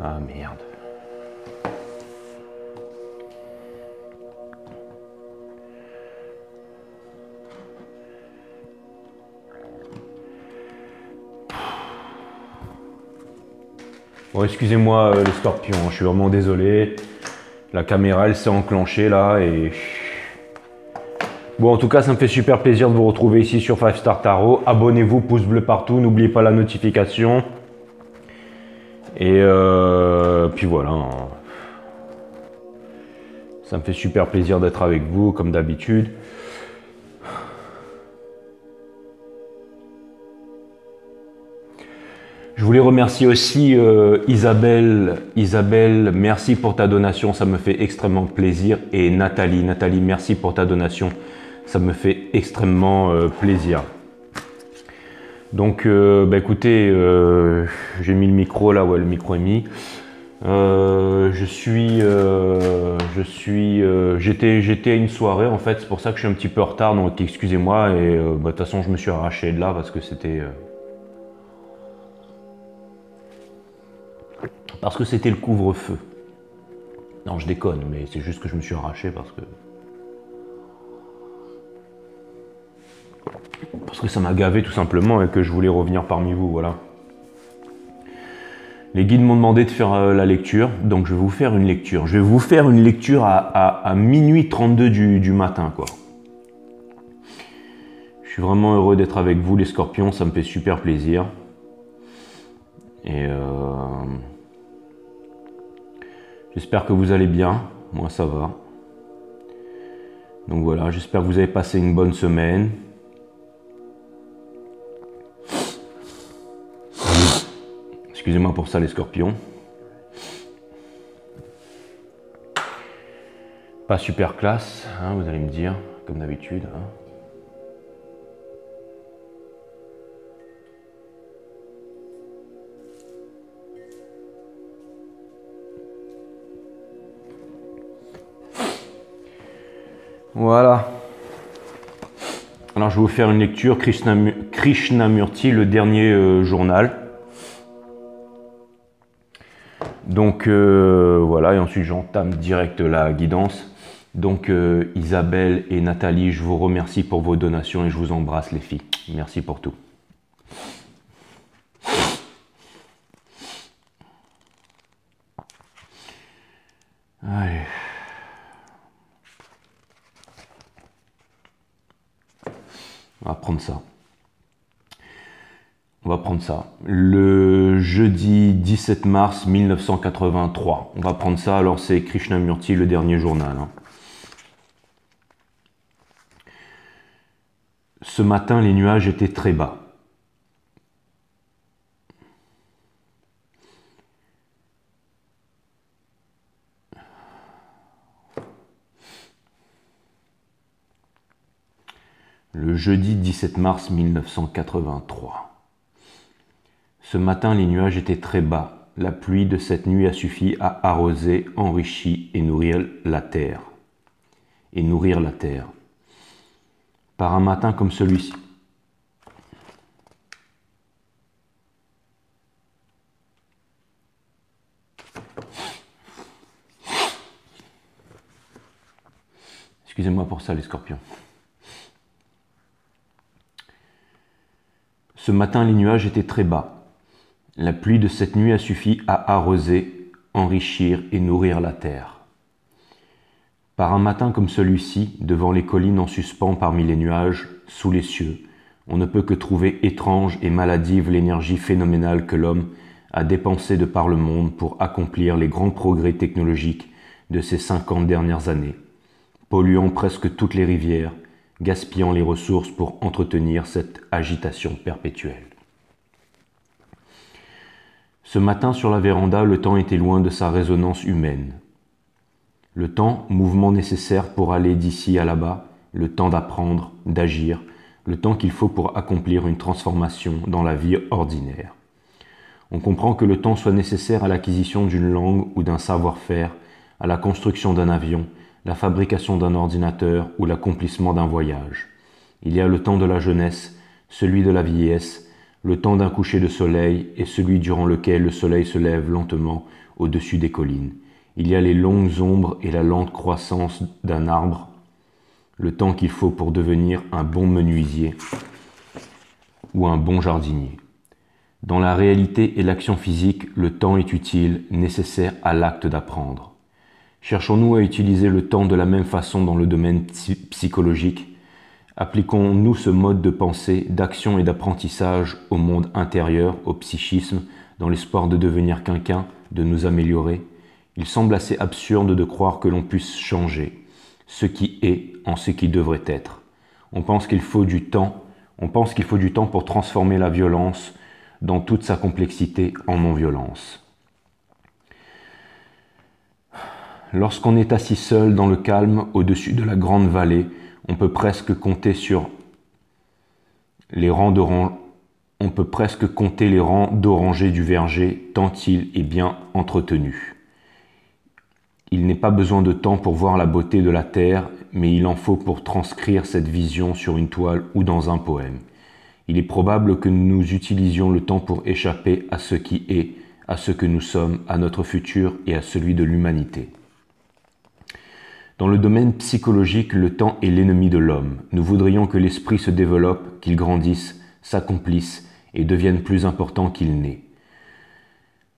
Ah merde. Bon, excusez-moi les scorpions, je suis vraiment désolé. La caméra elle s'est enclenchée là et... Bon, en tout cas, ça me fait super plaisir de vous retrouver ici sur 5 Star Tarot. Abonnez-vous, pouce bleu partout, n'oubliez pas la notification. Et puis voilà. Ça me fait super plaisir d'être avec vous, comme d'habitude. Je voulais remercier aussi Isabelle. Isabelle, merci pour ta donation, ça me fait extrêmement plaisir. Et Nathalie, merci pour ta donation, ça me fait extrêmement plaisir. Donc, écoutez, j'ai mis le micro là, ouais, le micro est mis. J'étais à une soirée en fait, c'est pour ça que je suis un petit peu en retard, donc excusez-moi. Et de toute façon, je me suis arraché de là parce que c'était le couvre-feu. Non, je déconne, mais c'est juste que je me suis arraché parce que ça m'a gavé tout simplement et que je voulais revenir parmi vous, voilà. Les guides m'ont demandé de faire la lecture, donc je vais vous faire une lecture. Je vais vous faire une lecture à minuit 32 du matin, quoi. Je suis vraiment heureux d'être avec vous, les scorpions, ça me fait super plaisir. Et j'espère que vous allez bien, moi ça va. Donc voilà, j'espère que vous avez passé une bonne semaine. Excusez-moi pour ça les scorpions. Pas super classe, hein, vous allez me dire, comme d'habitude. Hein. Voilà. Alors je vais vous faire une lecture, Krishnamurti, le dernier journal. Donc voilà, et ensuite j'entame direct la guidance. Donc Isabelle et Nathalie, je vous remercie pour vos donations et je vous embrasse les filles. Merci pour tout. Allez. On va prendre ça. On va prendre ça. Le jeudi 17 mars 1983. On va prendre ça. Alors c'est Krishnamurti, le dernier journal. Hein. Ce matin, les nuages étaient très bas. Le jeudi 17 mars 1983. Ce matin, les nuages étaient très bas. La pluie de cette nuit a suffi à arroser, enrichir et nourrir la terre. Par un matin comme celui-ci. Excusez-moi pour ça, les scorpions. Ce matin, les nuages étaient très bas. La pluie de cette nuit a suffi à arroser, enrichir et nourrir la terre. Par un matin comme celui-ci, devant les collines en suspens parmi les nuages, sous les cieux, on ne peut que trouver étrange et maladive l'énergie phénoménale que l'homme a dépensée de par le monde pour accomplir les grands progrès technologiques de ces 50 dernières années, polluant presque toutes les rivières, gaspillant les ressources pour entretenir cette agitation perpétuelle. Ce matin sur la véranda, le temps était loin de sa résonance humaine. Le temps, mouvement nécessaire pour aller d'ici à là-bas, le temps d'apprendre, d'agir, le temps qu'il faut pour accomplir une transformation dans la vie ordinaire. On comprend que le temps soit nécessaire à l'acquisition d'une langue ou d'un savoir-faire, à la construction d'un avion, la fabrication d'un ordinateur ou l'accomplissement d'un voyage. Il y a le temps de la jeunesse, celui de la vieillesse, Le temps d'un coucher de soleil est celui durant lequel le soleil se lève lentement au-dessus des collines. Il y a les longues ombres et la lente croissance d'un arbre, le temps qu'il faut pour devenir un bon menuisier ou un bon jardinier. Dans la réalité et l'action physique, le temps est utile, nécessaire à l'acte d'apprendre. Cherchons-nous à utiliser le temps de la même façon dans le domaine psychologique? Appliquons-nous ce mode de pensée, d'action et d'apprentissage au monde intérieur, au psychisme, dans l'espoir de devenir quelqu'un, de nous améliorer? Il semble assez absurde de croire que l'on puisse changer ce qui est en ce qui devrait être. On pense qu'il faut du temps pour transformer la violence dans toute sa complexité en non-violence. Lorsqu'on est assis seul dans le calme au-dessus de la grande vallée, on peut presque compter les rangs d'orangers du verger tant il est bien entretenu. Il n'est pas besoin de temps pour voir la beauté de la terre, mais il en faut pour transcrire cette vision sur une toile ou dans un poème. Il est probable que nous utilisions le temps pour échapper à ce qui est, à ce que nous sommes, à notre futur et à celui de l'humanité. Dans le domaine psychologique, le temps est l'ennemi de l'homme. Nous voudrions que l'esprit se développe, qu'il grandisse, s'accomplisse et devienne plus important qu'il n'est.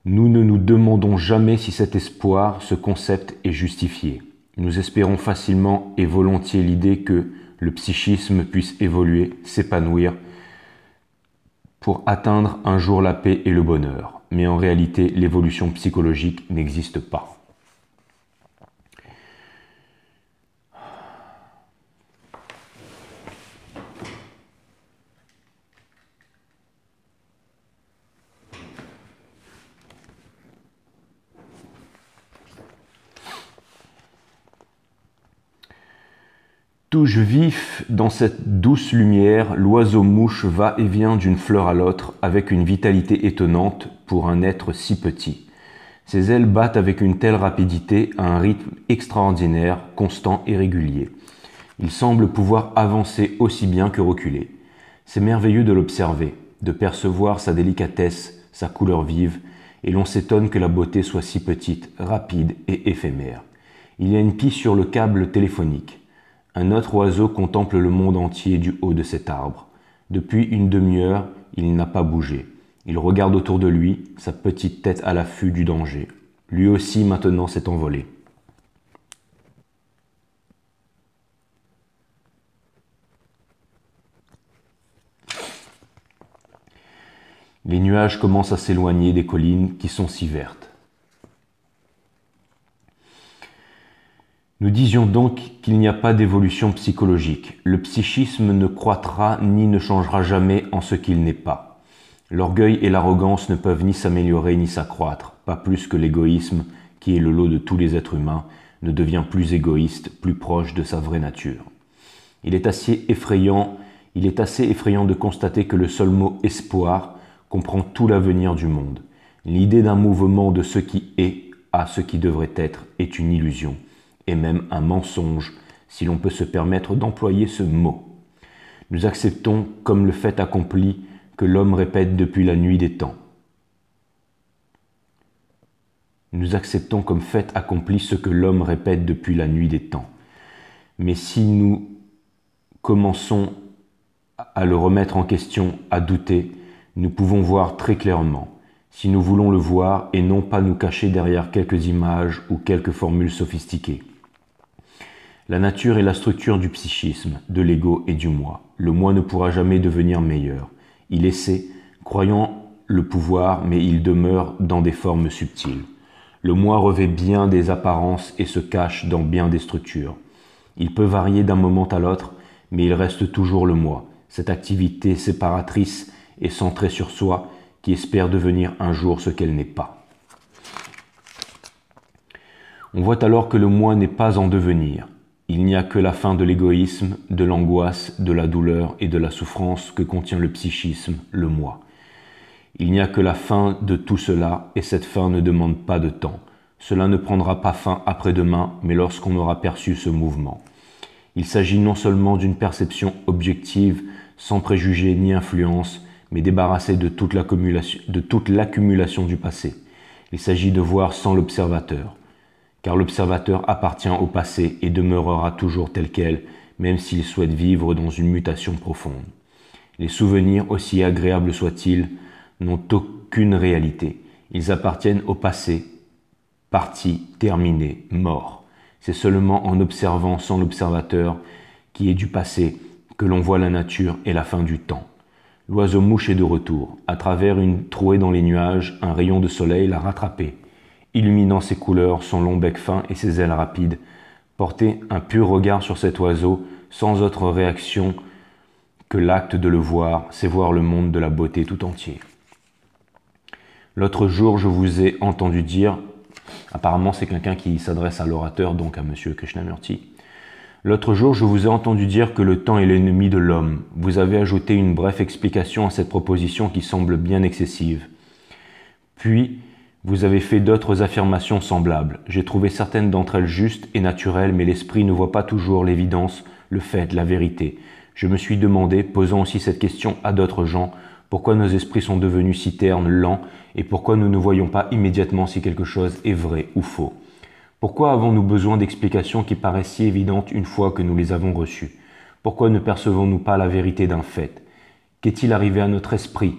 Nous ne nous demandons jamais si cet espoir, ce concept est justifié. Nous espérons facilement et volontiers l'idée que le psychisme puisse évoluer, s'épanouir, pour atteindre un jour la paix et le bonheur. Mais en réalité, l'évolution psychologique n'existe pas. Touche vif dans cette douce lumière, l'oiseau-mouche va et vient d'une fleur à l'autre avec une vitalité étonnante pour un être si petit. Ses ailes battent avec une telle rapidité à un rythme extraordinaire, constant et régulier. Il semble pouvoir avancer aussi bien que reculer. C'est merveilleux de l'observer, de percevoir sa délicatesse, sa couleur vive, et l'on s'étonne que la beauté soit si petite, rapide et éphémère. Il y a une pie sur le câble téléphonique. Un autre oiseau contemple le monde entier du haut de cet arbre. Depuis une demi-heure, il n'a pas bougé. Il regarde autour de lui, sa petite tête à l'affût du danger. Lui aussi maintenant s'est envolé. Les nuages commencent à s'éloigner des collines qui sont si vertes. Nous disions donc qu'il n'y a pas d'évolution psychologique. Le psychisme ne croîtra ni ne changera jamais en ce qu'il n'est pas. L'orgueil et l'arrogance ne peuvent ni s'améliorer ni s'accroître, pas plus que l'égoïsme, qui est le lot de tous les êtres humains, ne devient plus égoïste, plus proche de sa vraie nature. Il est assez effrayant de constater que le seul mot « espoir » comprend tout l'avenir du monde. L'idée d'un mouvement de ce qui est à ce qui devrait être est une illusion, et même un mensonge, si l'on peut se permettre d'employer ce mot. Nous acceptons comme le fait accompli que l'homme répète depuis la nuit des temps. Nous acceptons comme fait accompli ce que l'homme répète depuis la nuit des temps. Mais si nous commençons à le remettre en question, à douter, nous pouvons voir très clairement, si nous voulons le voir et non pas nous cacher derrière quelques images ou quelques formules sophistiquées. La nature est la structure du psychisme, de l'ego et du moi. Le moi ne pourra jamais devenir meilleur. Il essaie, croyant le pouvoir, mais il demeure dans des formes subtiles. Le moi revêt bien des apparences et se cache dans bien des structures. Il peut varier d'un moment à l'autre, mais il reste toujours le moi, cette activité séparatrice et centrée sur soi qui espère devenir un jour ce qu'elle n'est pas. On voit alors que le moi n'est pas en devenir. Il n'y a que la fin de l'égoïsme, de l'angoisse, de la douleur et de la souffrance que contient le psychisme, le moi. Il n'y a que la fin de tout cela et cette fin ne demande pas de temps. Cela ne prendra pas fin après-demain, mais lorsqu'on aura perçu ce mouvement. Il s'agit non seulement d'une perception objective, sans préjugés ni influence, mais débarrassé de toute l'accumulation du passé. Il s'agit de voir sans l'observateur, car l'observateur appartient au passé et demeurera toujours tel quel, même s'il souhaite vivre dans une mutation profonde. Les souvenirs, aussi agréables soient-ils, n'ont aucune réalité. Ils appartiennent au passé, parti, terminé, mort. C'est seulement en observant sans l'observateur, qui est du passé, que l'on voit la nature et la fin du temps. L'oiseau-mouche est de retour. À travers une trouée dans les nuages, un rayon de soleil l'a rattrapé. Illuminant ses couleurs, son long bec fin et ses ailes rapides, porter un pur regard sur cet oiseau, sans autre réaction que l'acte de le voir, c'est voir le monde de la beauté tout entier. L'autre jour, je vous ai entendu dire, apparemment c'est quelqu'un qui s'adresse à l'orateur, donc à M. Krishnamurti, l'autre jour, je vous ai entendu dire que le temps est l'ennemi de l'homme. Vous avez ajouté une brève explication à cette proposition qui semble bien excessive. Puis, vous avez fait d'autres affirmations semblables. J'ai trouvé certaines d'entre elles justes et naturelles, mais l'esprit ne voit pas toujours l'évidence, le fait, la vérité. Je me suis demandé, posant aussi cette question à d'autres gens, pourquoi nos esprits sont devenus si ternes, lents, et pourquoi nous ne voyons pas immédiatement si quelque chose est vrai ou faux. Pourquoi avons-nous besoin d'explications qui paraissent si évidentes une fois que nous les avons reçues? Pourquoi ne percevons-nous pas la vérité d'un fait? Qu'est-il arrivé à notre esprit?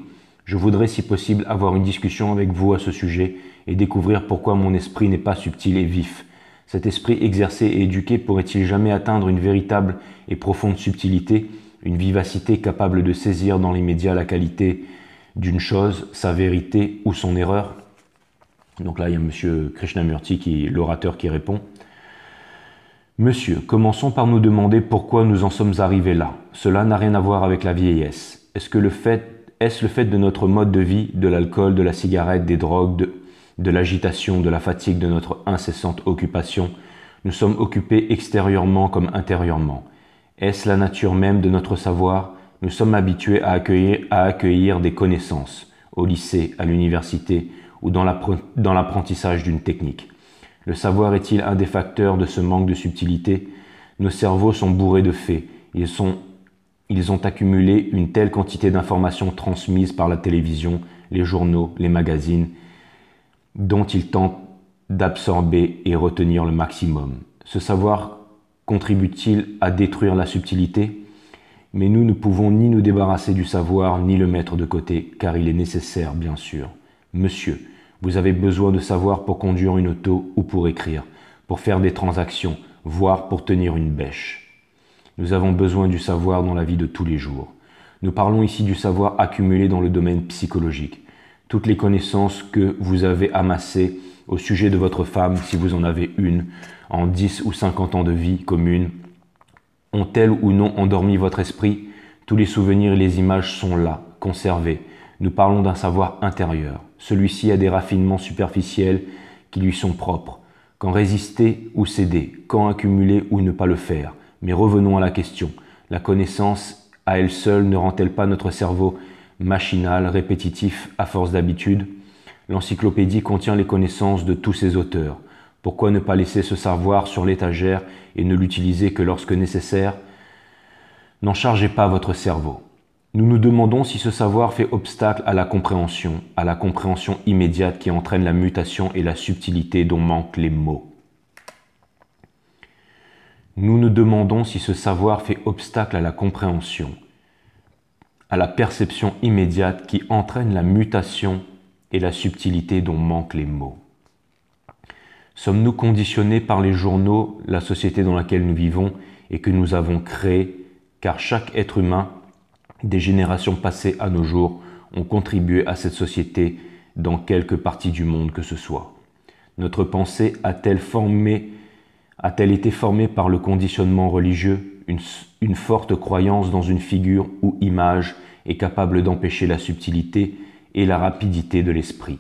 Je voudrais, si possible, avoir une discussion avec vous à ce sujet et découvrir pourquoi mon esprit n'est pas subtil et vif. Cet esprit exercé et éduqué pourrait-il jamais atteindre une véritable et profonde subtilité, une vivacité capable de saisir dans l'immédiat la qualité d'une chose, sa vérité ou son erreur? Donc là, il y a M. Krishnamurti, l'orateur, qui répond. Monsieur, commençons par nous demander pourquoi nous en sommes arrivés là. Cela n'a rien à voir avec la vieillesse. Est-ce le fait de notre mode de vie, de l'alcool, de la cigarette, des drogues, de l'agitation, de la fatigue, de notre incessante occupation? Nous sommes occupés extérieurement comme intérieurement. Est-ce la nature même de notre savoir? Nous sommes habitués à accueillir des connaissances, au lycée, à l'université, ou dans l'apprentissage d'une technique. Le savoir est-il un des facteurs de ce manque de subtilité? Nos cerveaux sont bourrés de faits. Ils ont accumulé une telle quantité d'informations transmises par la télévision, les journaux, les magazines, dont ils tentent d'absorber et retenir le maximum. Ce savoir contribue-t-il à détruire la subtilité? Mais nous ne pouvons ni nous débarrasser du savoir, ni le mettre de côté, car il est nécessaire, bien sûr. Monsieur, vous avez besoin de savoir pour conduire une auto ou pour écrire, pour faire des transactions, voire pour tenir une bêche. Nous avons besoin du savoir dans la vie de tous les jours. Nous parlons ici du savoir accumulé dans le domaine psychologique. Toutes les connaissances que vous avez amassées au sujet de votre femme, si vous en avez une, en 10 ou 50 ans de vie commune, ont-elles ou non endormi votre esprit? Tous les souvenirs et les images sont là, conservés. Nous parlons d'un savoir intérieur. Celui-ci a des raffinements superficiels qui lui sont propres. Quand résister ou céder, quand accumuler ou ne pas le faire. Mais revenons à la question. La connaissance, à elle seule, ne rend-elle pas notre cerveau machinal, répétitif, à force d'habitude? L'encyclopédie contient les connaissances de tous ses auteurs. Pourquoi ne pas laisser ce savoir sur l'étagère et ne l'utiliser que lorsque nécessaire? N'en chargez pas votre cerveau. Nous nous demandons si ce savoir fait obstacle à la compréhension immédiate qui entraîne la mutation et la subtilité dont manquent les mots. Nous nous demandons si ce savoir fait obstacle à la compréhension, à la perception immédiate qui entraîne la mutation et la subtilité dont manquent les mots. Sommes-nous conditionnés par les journaux, la société dans laquelle nous vivons et que nous avons créée, car chaque être humain, des générations passées à nos jours, ont contribué à cette société dans quelque partie du monde que ce soit. Notre pensée a-t-elle été formée par le conditionnement religieux? Une forte croyance dans une figure ou image est capable d'empêcher la subtilité et la rapidité de l'esprit.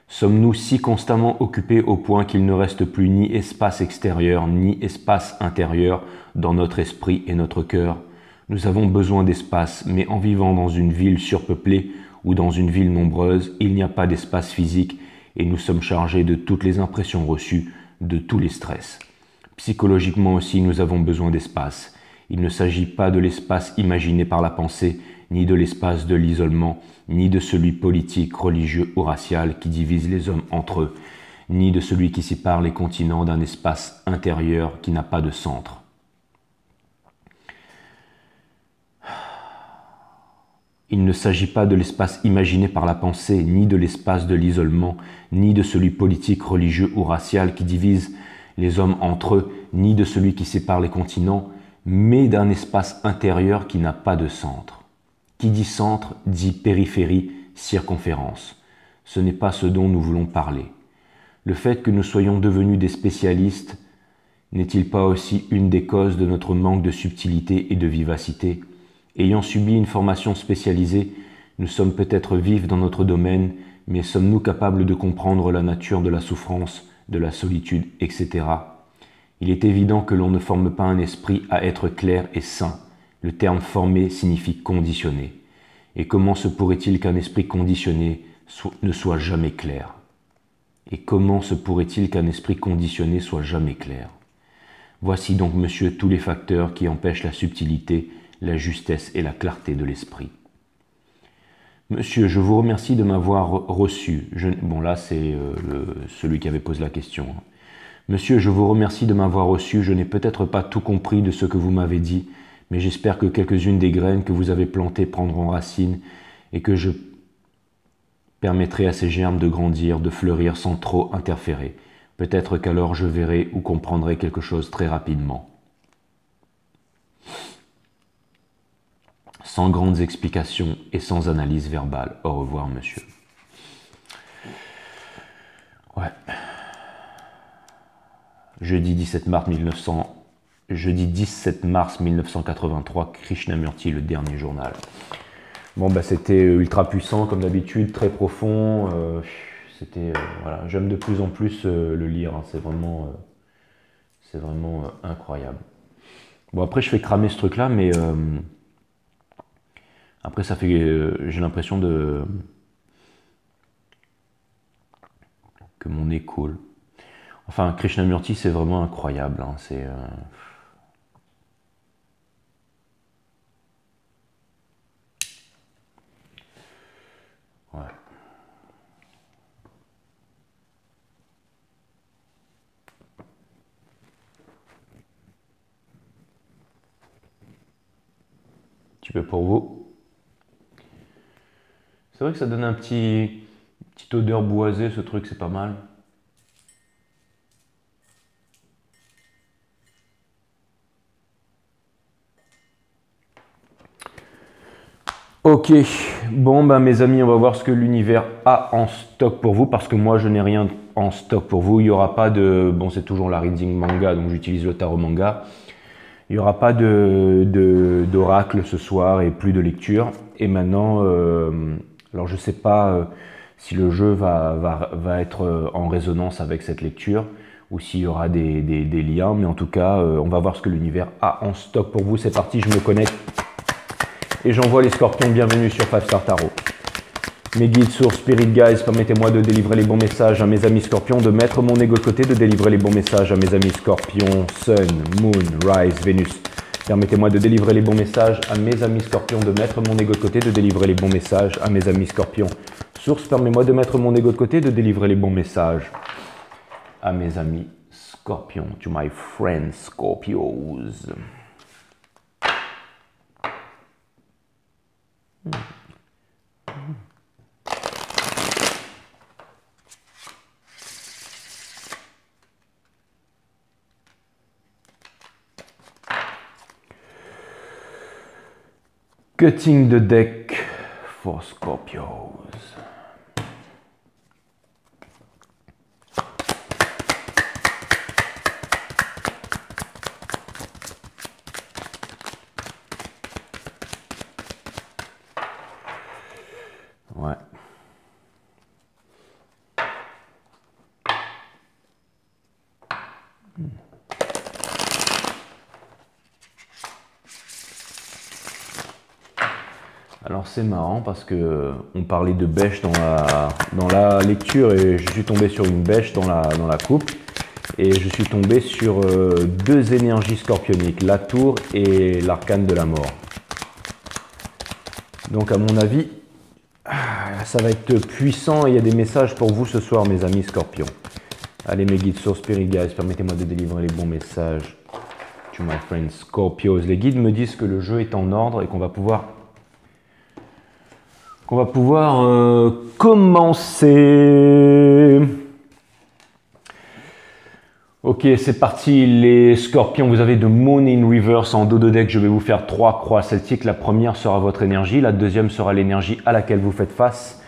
Sommes-nous si constamment occupés au point qu'il ne reste plus ni espace extérieur ni espace intérieur dans notre esprit et notre cœur? Nous avons besoin d'espace, mais en vivant dans une ville surpeuplée ou dans une ville nombreuse, il n'y a pas d'espace physique et nous sommes chargés de toutes les impressions reçues, de tous les stress. Psychologiquement aussi, nous avons besoin d'espace. Il ne s'agit pas de l'espace imaginé par la pensée, ni de l'espace de l'isolement, ni de celui politique, religieux ou racial qui divise les hommes entre eux, ni de celui qui sépare les continents d'un espace intérieur qui n'a pas de centre. Il ne s'agit pas de l'espace imaginé par la pensée, ni de l'espace de l'isolement, ni de celui politique, religieux ou racial qui divise les hommes entre eux, ni de celui qui sépare les continents, mais d'un espace intérieur qui n'a pas de centre. Qui dit centre dit périphérie, circonférence. Ce n'est pas ce dont nous voulons parler. Le fait que nous soyons devenus des spécialistes n'est-il pas aussi une des causes de notre manque de subtilité et de vivacité ? Ayant subi une formation spécialisée, nous sommes peut-être vifs dans notre domaine, mais sommes-nous capables de comprendre la nature de la souffrance, de la solitude, etc. Il est évident que l'on ne forme pas un esprit à être clair et sain. Le terme formé signifie conditionné. Et comment se pourrait-il qu'un esprit conditionné ne soit jamais clair ? Et comment se pourrait-il qu'un esprit conditionné soit jamais clair ? Voici donc, monsieur, tous les facteurs qui empêchent la subtilité, la justesse et la clarté de l'esprit. Monsieur, je vous remercie de m'avoir reçu. Bon, là, c'est celui qui avait posé la question. Monsieur, je vous remercie de m'avoir reçu. Je n'ai peut-être pas tout compris de ce que vous m'avez dit, mais j'espère que quelques-unes des graines que vous avez plantées prendront racine et que je permettrai à ces germes de grandir, de fleurir sans trop interférer. Peut-être qu'alors je verrai ou comprendrai quelque chose très rapidement. Sans grandes explications et sans analyse verbale. Au revoir, monsieur. Ouais. Jeudi 17 mars 1983, Krishnamurti, le dernier journal. Bon, bah, c'était ultra puissant, comme d'habitude, très profond. Voilà, j'aime de plus en plus le lire. Hein, c'est vraiment incroyable. Bon, après, je fais cramer ce truc-là, mais... Après, ça fait, j'ai l'impression que mon nez coule. Enfin, Krishnamurti, c'est vraiment incroyable. Hein, ouais. Un petit peu pour vous. C'est vrai que ça donne un petite odeur boisée, ce truc, c'est pas mal. Ok, bon bah mes amis, on va voir ce que l'univers a en stock pour vous, parce que moi je n'ai rien en stock pour vous. Il n'y aura pas de... Bon, c'est toujours la reading manga, donc j'utilise le tarot manga. Il n'y aura pas d'oracle ce soir et plus de lecture. Et maintenant... alors je ne sais pas si le jeu va être en résonance avec cette lecture ou s'il y aura des liens, mais en tout cas, on va voir ce que l'univers a en stock pour vous. C'est parti, je me connecte et j'envoie les scorpions. Bienvenue sur 5 Star Tarot. Mes guides, sources, spirit guides, permettez-moi de délivrer les bons messages à mes amis scorpions, de mettre mon ego de côté, de délivrer les bons messages à mes amis scorpions, Sun, Moon, Rise, Vénus. Permettez-moi de délivrer les bons messages à mes amis scorpions, de mettre mon ego de côté, de délivrer les bons messages à mes amis scorpions. Source, permets-moi de mettre mon ego de côté, de délivrer les bons messages à mes amis scorpions. To my friends Scorpios. Cutting the deck for Scorpios. Ouais. Alors c'est marrant parce que on parlait de bêche dans la lecture et je suis tombé sur une bêche dans la coupe et je suis tombé sur deux énergies scorpioniques, la tour et l'arcane de la mort. Donc à mon avis, ça va être puissant. Il y a des messages pour vous ce soir, mes amis Scorpions. Allez, mes guides sur Spirit Guys, permettez-moi de délivrer les bons messages to my friends Scorpios. Les guides me disent que le jeu est en ordre et qu'on va pouvoir commencer. Ok, c'est parti les Scorpions, vous avez de Moon in Reverse en dos de deck. Je vais vous faire 3 croix celtiques. La première sera votre énergie, la deuxième sera l'énergie à laquelle vous faites face.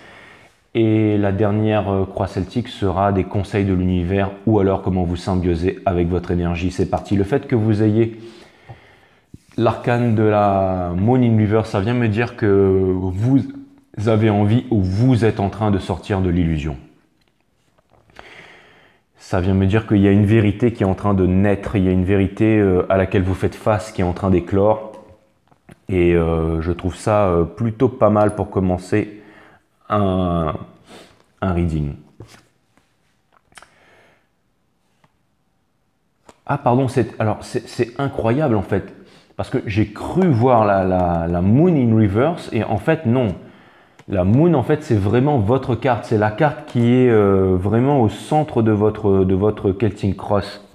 Et la dernière croix celtique sera des conseils de l'univers ou alors comment vous symbiosez avec votre énergie. C'est parti. Le fait que vous ayez l'arcane de la Moon in Reverse, ça vient me dire que vous avez envie ou vous êtes en train de sortir de l'illusion. Ça vient me dire qu'il y a une vérité qui est en train de naître, il y a une vérité à laquelle vous faites face qui est en train d'éclore. Et je trouve ça plutôt pas mal pour commencer un reading. Ah pardon, c'est incroyable en fait, parce que j'ai cru voir la Moon in Reverse et en fait non. La Moon, en fait, c'est vraiment votre carte. C'est la carte qui est vraiment au centre de votre Celtic Cross.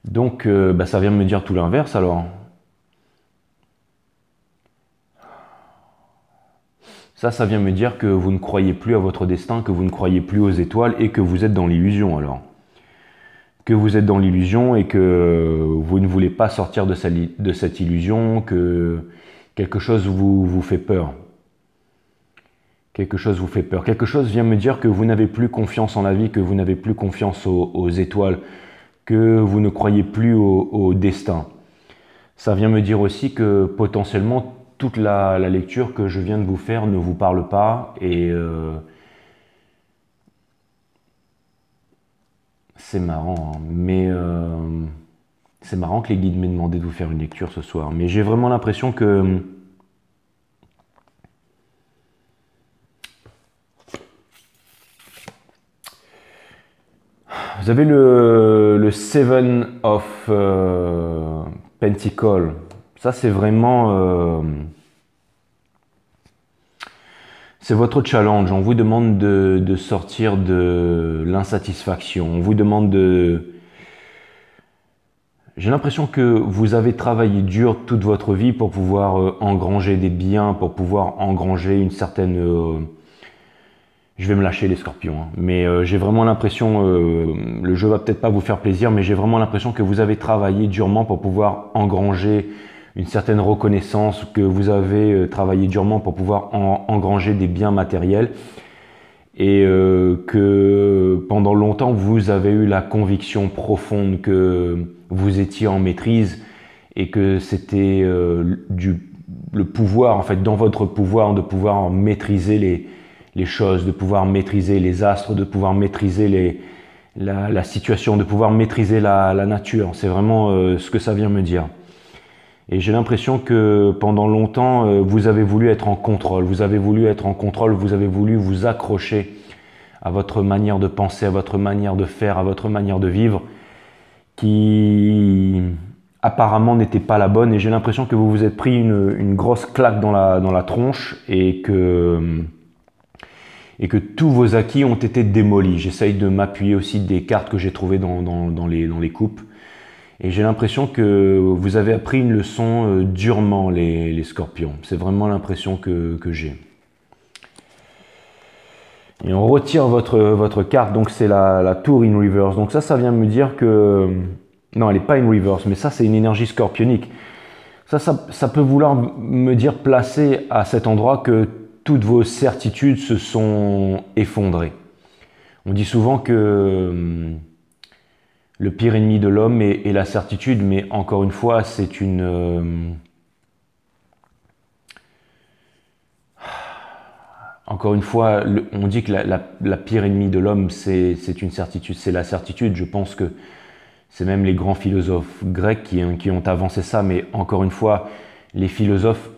Donc, ça vient me dire tout l'inverse, alors. Ça vient me dire que vous ne croyez plus à votre destin, que vous ne croyez plus aux étoiles et que vous êtes dans l'illusion, alors. Que vous êtes dans l'illusion et que vous ne voulez pas sortir de cette illusion, que quelque chose vous fait peur. Quelque chose vous fait peur. Quelque chose vient me dire que vous n'avez plus confiance en la vie, que vous n'avez plus confiance aux étoiles, que vous ne croyez plus au destin. Ça vient me dire aussi que potentiellement toute la lecture que je viens de vous faire ne vous parle pas et c'est marrant, hein, mais c'est marrant que les guides m'aient demandé de vous faire une lecture ce soir. Mais j'ai vraiment l'impression que vous avez le Seven of Pentacles. Ça, c'est vraiment c'est votre challenge. On vous demande de sortir de l'insatisfaction. On vous demande de... J'ai l'impression que vous avez travaillé dur toute votre vie pour pouvoir engranger des biens, pour pouvoir engranger une certaine... Je vais me lâcher les Scorpions, hein. Mais j'ai vraiment l'impression, le jeu va peut-être pas vous faire plaisir, mais j'ai vraiment l'impression que vous avez travaillé durement pour pouvoir engranger une certaine reconnaissance, que vous avez travaillé durement pour pouvoir engranger des biens matériels et que pendant longtemps vous avez eu la conviction profonde que vous étiez en maîtrise et que c'était le pouvoir, en fait, dans votre pouvoir de pouvoir maîtriser les choses, de pouvoir maîtriser les astres, de pouvoir maîtriser la situation, de pouvoir maîtriser la nature. C'est vraiment ce que ça vient me dire. Et j'ai l'impression que pendant longtemps, vous avez voulu être en contrôle. Vous avez voulu être en contrôle, vous avez voulu vous accrocher à votre manière de penser, à votre manière de faire, à votre manière de vivre, qui apparemment n'était pas la bonne. Et j'ai l'impression que vous vous êtes pris une grosse claque dans la tronche et que tous vos acquis ont été démolis. J'essaye de m'appuyer aussi des cartes que j'ai trouvées dans les coupes. Et j'ai l'impression que vous avez appris une leçon durement, les Scorpions. C'est vraiment l'impression que j'ai. Et on retire votre carte, donc c'est la Tour in Reverse. Donc ça vient me dire que... Non, elle n'est pas in Reverse, mais ça c'est une énergie scorpionique. Ça peut vouloir me dire placer à cet endroit que toutes vos certitudes se sont effondrées. On dit souvent que le pire ennemi de l'homme est la certitude, mais encore une fois, c'est une... Encore une fois, on dit que la pire ennemie de l'homme, c'est une certitude, c'est la certitude. Je pense que c'est même les grands philosophes grecs qui ont avancé ça, mais encore une fois, les philosophes...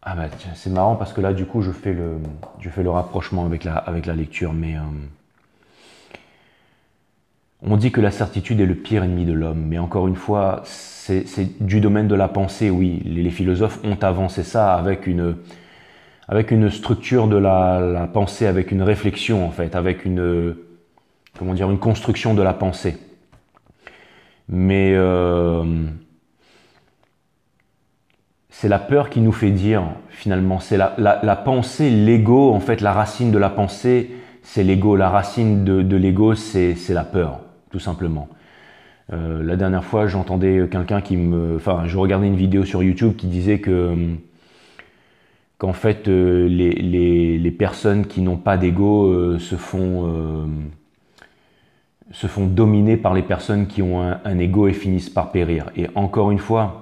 Ah bah c'est marrant parce que là, du coup, je fais le rapprochement avec la lecture, mais... On dit que la certitude est le pire ennemi de l'homme, mais encore une fois, c'est du domaine de la pensée, oui. Les philosophes ont avancé ça avec une structure de la pensée, avec une réflexion en fait, avec une construction de la pensée. Mais c'est la peur qui nous fait dire, finalement, c'est la pensée, l'ego, en fait, la racine de la pensée, c'est l'ego. La racine de l'ego, c'est la peur, tout simplement. La dernière fois, j'entendais quelqu'un je regardais une vidéo sur YouTube qui disait qu'en fait, les personnes qui n'ont pas d'ego se font dominer par les personnes qui ont un ego et finissent par périr. Et encore une fois,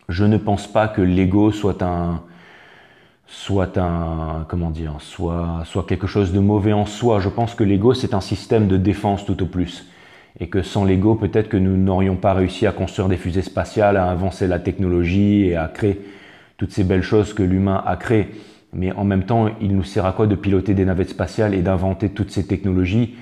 je ne pense pas que l'ego soit quelque chose de mauvais en soi. Je pense que l'ego, c'est un système de défense tout au plus. Et que sans l'ego, peut-être que nous n'aurions pas réussi à construire des fusées spatiales, à avancer la technologie et à créer toutes ces belles choses que l'humain a créées. Mais en même temps, il nous sert à quoi de piloter des navettes spatiales et d'inventer toutes ces technologies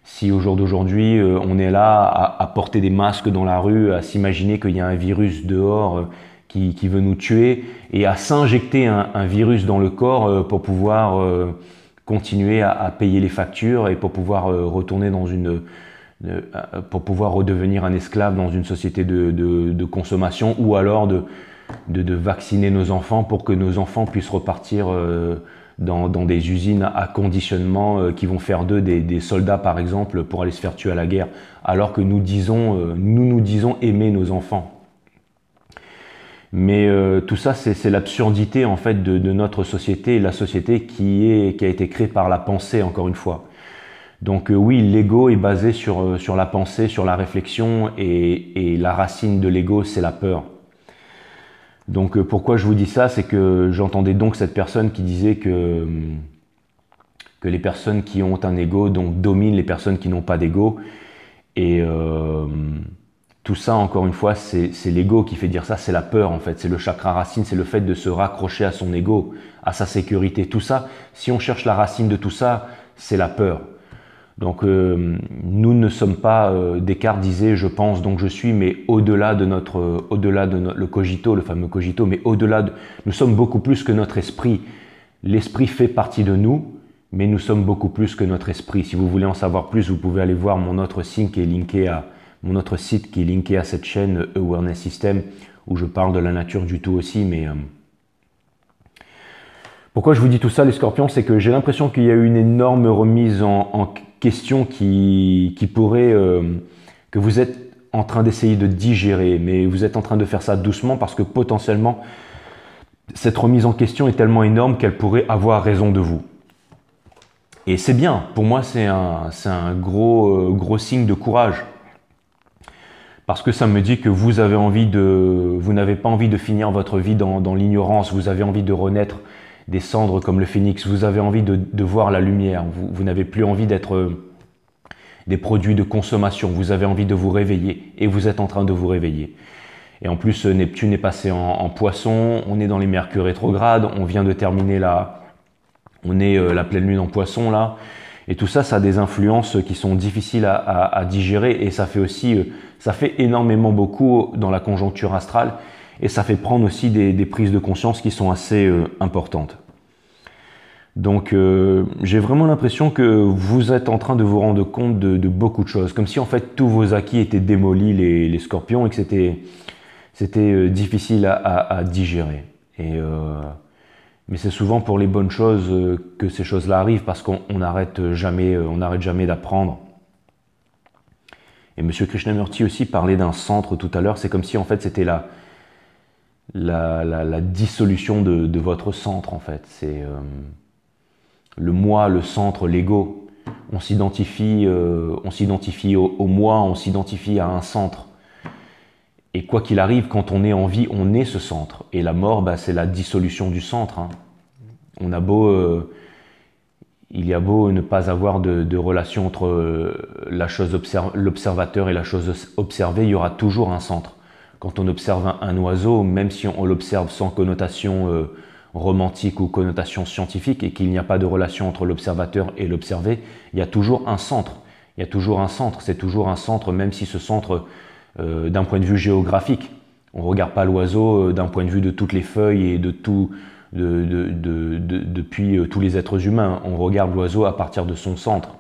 si au jour d'aujourd'hui, on est là à porter des masques dans la rue, à s'imaginer qu'il y a un virus dehors qui veut nous tuer et à s'injecter un virus dans le corps pour pouvoir continuer à payer les factures et pour pouvoir retourner pour pouvoir redevenir un esclave dans une société de consommation, ou alors de vacciner nos enfants pour que nos enfants puissent repartir dans des usines à conditionnement qui vont faire d'eux des soldats par exemple pour aller se faire tuer à la guerre, alors que nous nous disons aimer nos enfants. Mais tout ça, c'est l'absurdité en fait de notre société, et la société qui a été créée par la pensée, encore une fois. Donc oui, l'ego est basé sur la pensée, sur la réflexion, et la racine de l'ego, c'est la peur. Donc pourquoi je vous dis ça, c'est que j'entendais donc cette personne qui disait que les personnes qui ont un ego donc dominent les personnes qui n'ont pas d'ego, et tout ça, encore une fois, c'est l'ego qui fait dire ça, c'est la peur en fait, c'est le chakra racine, c'est le fait de se raccrocher à son ego, à sa sécurité. Tout ça, si on cherche la racine de tout ça, c'est la peur. Donc nous ne sommes pas, Descartes disait je pense donc je suis, mais au-delà de le cogito, le fameux cogito, mais nous sommes beaucoup plus que notre esprit. L'esprit fait partie de nous, mais nous sommes beaucoup plus que notre esprit. Si vous voulez en savoir plus, vous pouvez aller voir mon autre site qui est linké à cette chaîne Awareness System, où je parle de la nature du tout aussi. Mais pourquoi je vous dis tout ça, les scorpions, c'est que j'ai l'impression qu'il y a eu une énorme remise en question qui pourrait, que vous êtes en train d'essayer de digérer, mais vous êtes en train de faire ça doucement parce que potentiellement cette remise en question est tellement énorme qu'elle pourrait avoir raison de vous. Et c'est bien, pour moi c'est un gros signe de courage. Parce que ça me dit que vous n'avez pas envie de finir votre vie dans l'ignorance, vous avez envie de renaître des cendres comme le phénix, vous avez envie de voir la lumière, vous n'avez plus envie d'être des produits de consommation, vous avez envie de vous réveiller, et vous êtes en train de vous réveiller. Et en plus, Neptune est passé en Poisson, on est dans les Mercure rétrogrades, on vient de terminer la pleine lune en Poisson là, et tout ça, ça a des influences qui sont difficiles à digérer, et ça fait énormément beaucoup dans la conjoncture astrale, et ça fait prendre aussi des prises de conscience qui sont assez importantes. Donc j'ai vraiment l'impression que vous êtes en train de vous rendre compte de beaucoup de choses, comme si en fait tous vos acquis étaient démolis, les scorpions, et que c'était difficile à digérer. Mais c'est souvent pour les bonnes choses que ces choses-là arrivent, parce qu'on n'arrête jamais d'apprendre. Et M. Krishnamurti aussi parlait d'un centre tout à l'heure, c'est comme si en fait c'était la dissolution de votre centre en fait. C'est le moi, le centre, l'ego. On s'identifie au moi, on s'identifie à un centre. Et quoi qu'il arrive, quand on est en vie, on est ce centre. Et la mort, c'est la dissolution du centre. Hein. Il y a beau ne pas avoir de relation entre l'observateur et la chose observée, il y aura toujours un centre. Quand on observe un oiseau, même si on l'observe sans connotation romantique ou connotation scientifique, et qu'il n'y a pas de relation entre l'observateur et l'observé, il y a toujours un centre. Il y a toujours un centre, c'est toujours un centre, même si ce centre, d'un point de vue géographique, on ne regarde pas l'oiseau d'un point de vue de toutes les feuilles et de tout, depuis tous les êtres humains. On regarde l'oiseau à partir de son centre.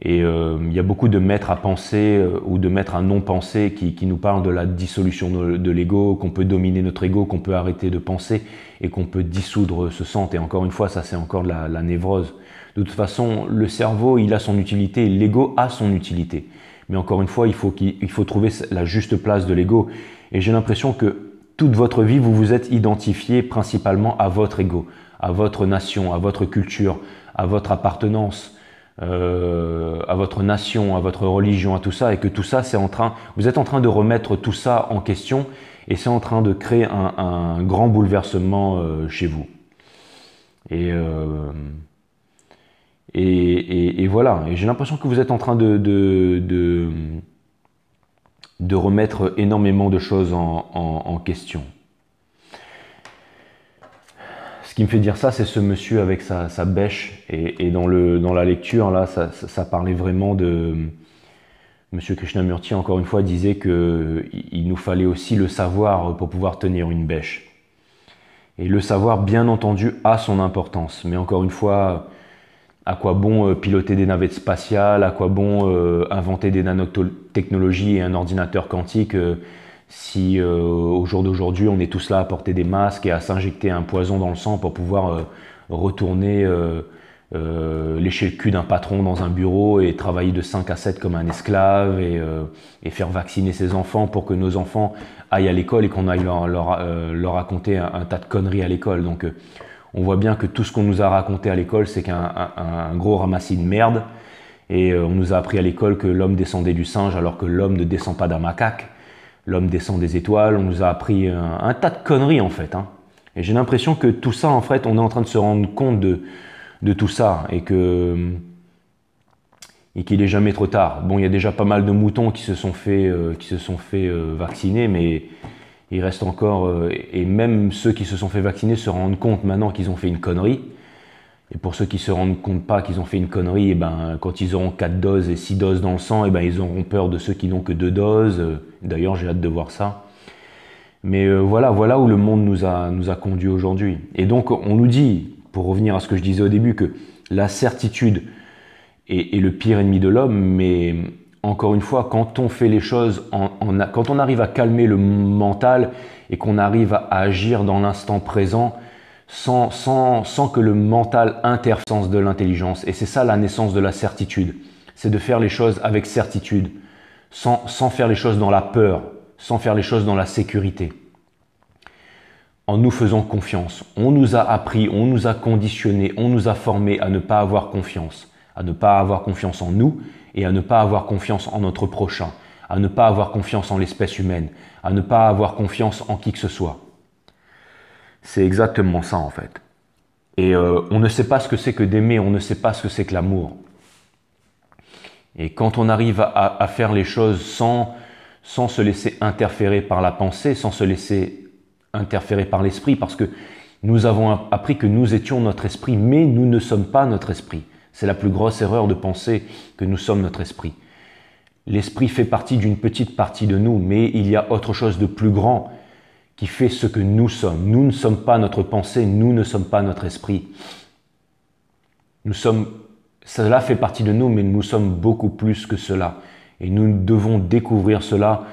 Et il y a beaucoup de maîtres à penser ou de maîtres à non-penser qui nous parlent de la dissolution de l'ego, qu'on peut dominer notre ego, qu'on peut arrêter de penser et qu'on peut dissoudre ce centre. Et encore une fois, ça c'est encore de la névrose. De toute façon, le cerveau, il a son utilité, l'ego a son utilité. Mais encore une fois, il faut trouver la juste place de l'ego. Et j'ai l'impression que toute votre vie, vous vous êtes identifié principalement à votre ego, à votre nation, à votre culture, à votre appartenance, à votre nation, à votre religion, à tout ça, et que tout ça, vous êtes en train de remettre tout ça en question, et c'est en train de créer un grand bouleversement chez vous. Et voilà, et j'ai l'impression que vous êtes en train de remettre énormément de choses en question. Ce qui me fait dire ça, c'est ce monsieur avec sa bêche, et dans la lecture, là, ça parlait vraiment de... Monsieur Krishnamurti, encore une fois, disait qu'il nous fallait aussi le savoir pour pouvoir tenir une bêche. Et le savoir, bien entendu, a son importance, mais encore une fois... À quoi bon piloter des navettes spatiales? À quoi bon inventer des nanotechnologies et un ordinateur quantique si au jour d'aujourd'hui on est tous là à porter des masques et à s'injecter un poison dans le sang pour pouvoir retourner lécher le cul d'un patron dans un bureau et travailler de 5 à 7 comme un esclave et faire vacciner ses enfants pour que nos enfants aillent à l'école et qu'on aille leur raconter un tas de conneries à l'école. Donc on voit bien que tout ce qu'on nous a raconté à l'école, c'est qu'un gros ramassis de merde. Et on nous a appris à l'école que l'homme descendait du singe alors que l'homme ne descend pas d'un macaque. L'homme descend des étoiles. On nous a appris un tas de conneries en fait. Hein. Et j'ai l'impression que tout ça, en fait, on est en train de se rendre compte de tout ça. Et qu'il n'est jamais trop tard. Bon, il y a déjà pas mal de moutons qui se sont fait vacciner, mais... Il reste encore, et même ceux qui se sont fait vacciner se rendent compte maintenant qu'ils ont fait une connerie. Et pour ceux qui ne se rendent compte pas qu'ils ont fait une connerie, et ben, quand ils auront 4 doses et 6 doses dans le sang, et ben, ils auront peur de ceux qui n'ont que 2 doses. D'ailleurs, j'ai hâte de voir ça. Mais voilà où le monde nous a conduits aujourd'hui. Et donc, on nous dit, pour revenir à ce que je disais au début, que la certitude est le pire ennemi de l'homme, mais... Encore une fois, quand on fait les choses, quand on arrive à calmer le mental et qu'on arrive à agir dans l'instant présent sans que le mental interfère de l'intelligence, et c'est ça la naissance de la certitude, c'est de faire les choses avec certitude, sans faire les choses dans la peur, sans faire les choses dans la sécurité. En nous faisant confiance, on nous a appris, on nous a conditionnés, on nous a formés à ne pas avoir confiance en nous, et à ne pas avoir confiance en notre prochain, à ne pas avoir confiance en l'espèce humaine, à ne pas avoir confiance en qui que ce soit. C'est exactement ça en fait. Et on ne sait pas ce que c'est que d'aimer, on ne sait pas ce que c'est que l'amour. Et quand on arrive à faire les choses sans se laisser interférer par la pensée, sans se laisser interférer par l'esprit, parce que nous avons appris que nous étions notre esprit, mais nous ne sommes pas notre esprit. C'est la plus grosse erreur de penser que nous sommes notre esprit. L'esprit fait partie d'une petite partie de nous, mais il y a autre chose de plus grand qui fait ce que nous sommes. Nous ne sommes pas notre pensée, nous ne sommes pas notre esprit. Cela fait partie de nous, mais nous sommes beaucoup plus que cela. Et nous devons découvrir cela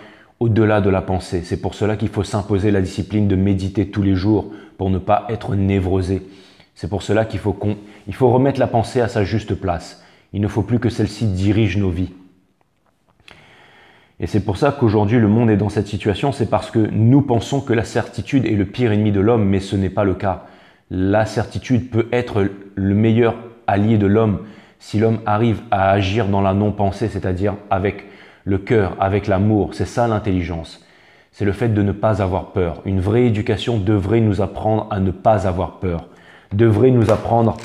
au-delà de la pensée. C'est pour cela qu'il faut s'imposer la discipline de méditer tous les jours pour ne pas être névrosé. C'est pour cela qu'il faut remettre la pensée à sa juste place. Il ne faut plus que celle-ci dirige nos vies. Et c'est pour ça qu'aujourd'hui le monde est dans cette situation, c'est parce que nous pensons que la certitude est le pire ennemi de l'homme, mais ce n'est pas le cas. La certitude peut être le meilleur allié de l'homme si l'homme arrive à agir dans la non-pensée, c'est-à-dire avec le cœur, avec l'amour. C'est ça l'intelligence. C'est le fait de ne pas avoir peur. Une vraie éducation devrait nous apprendre à ne pas avoir peur. Devrait nous apprendre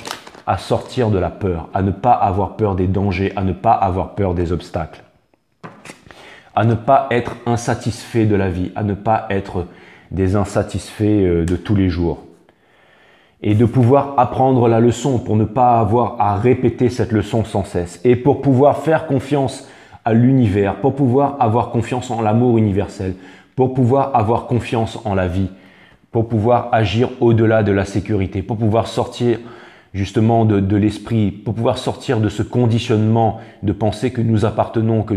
à sortir de la peur, à ne pas avoir peur des dangers, à ne pas avoir peur des obstacles, à ne pas être insatisfait de la vie, à ne pas être des insatisfaits de tous les jours. et de pouvoir apprendre la leçon pour ne pas avoir à répéter cette leçon sans cesse et pour pouvoir faire confiance à l'univers, pour pouvoir avoir confiance en l'amour universel, pour pouvoir avoir confiance en la vie, pour pouvoir agir au-delà de la sécurité, pour pouvoir sortir justement de l'esprit, pour pouvoir sortir de ce conditionnement de penser que nous appartenons, que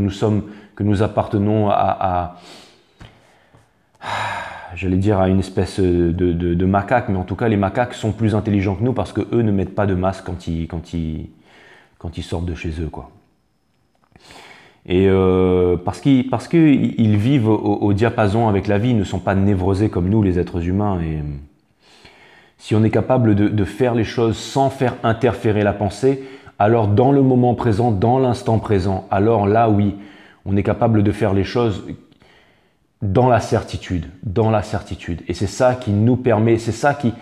nous appartenons j'allais dire à une espèce de macaque, mais en tout cas les macaques sont plus intelligents que nous parce qu'eux ne mettent pas de masque quand ils sortent de chez eux, quoi. Et parce qu'ils vivent au diapason avec la vie, ils ne sont pas névrosés comme nous les êtres humains. Et si on est capable de faire les choses sans faire interférer la pensée, alors dans le moment présent, dans l'instant présent, alors là oui, on est capable de faire les choses dans la certitude, dans la certitude. Et c'est ça qui nous permet, c'est ça qui,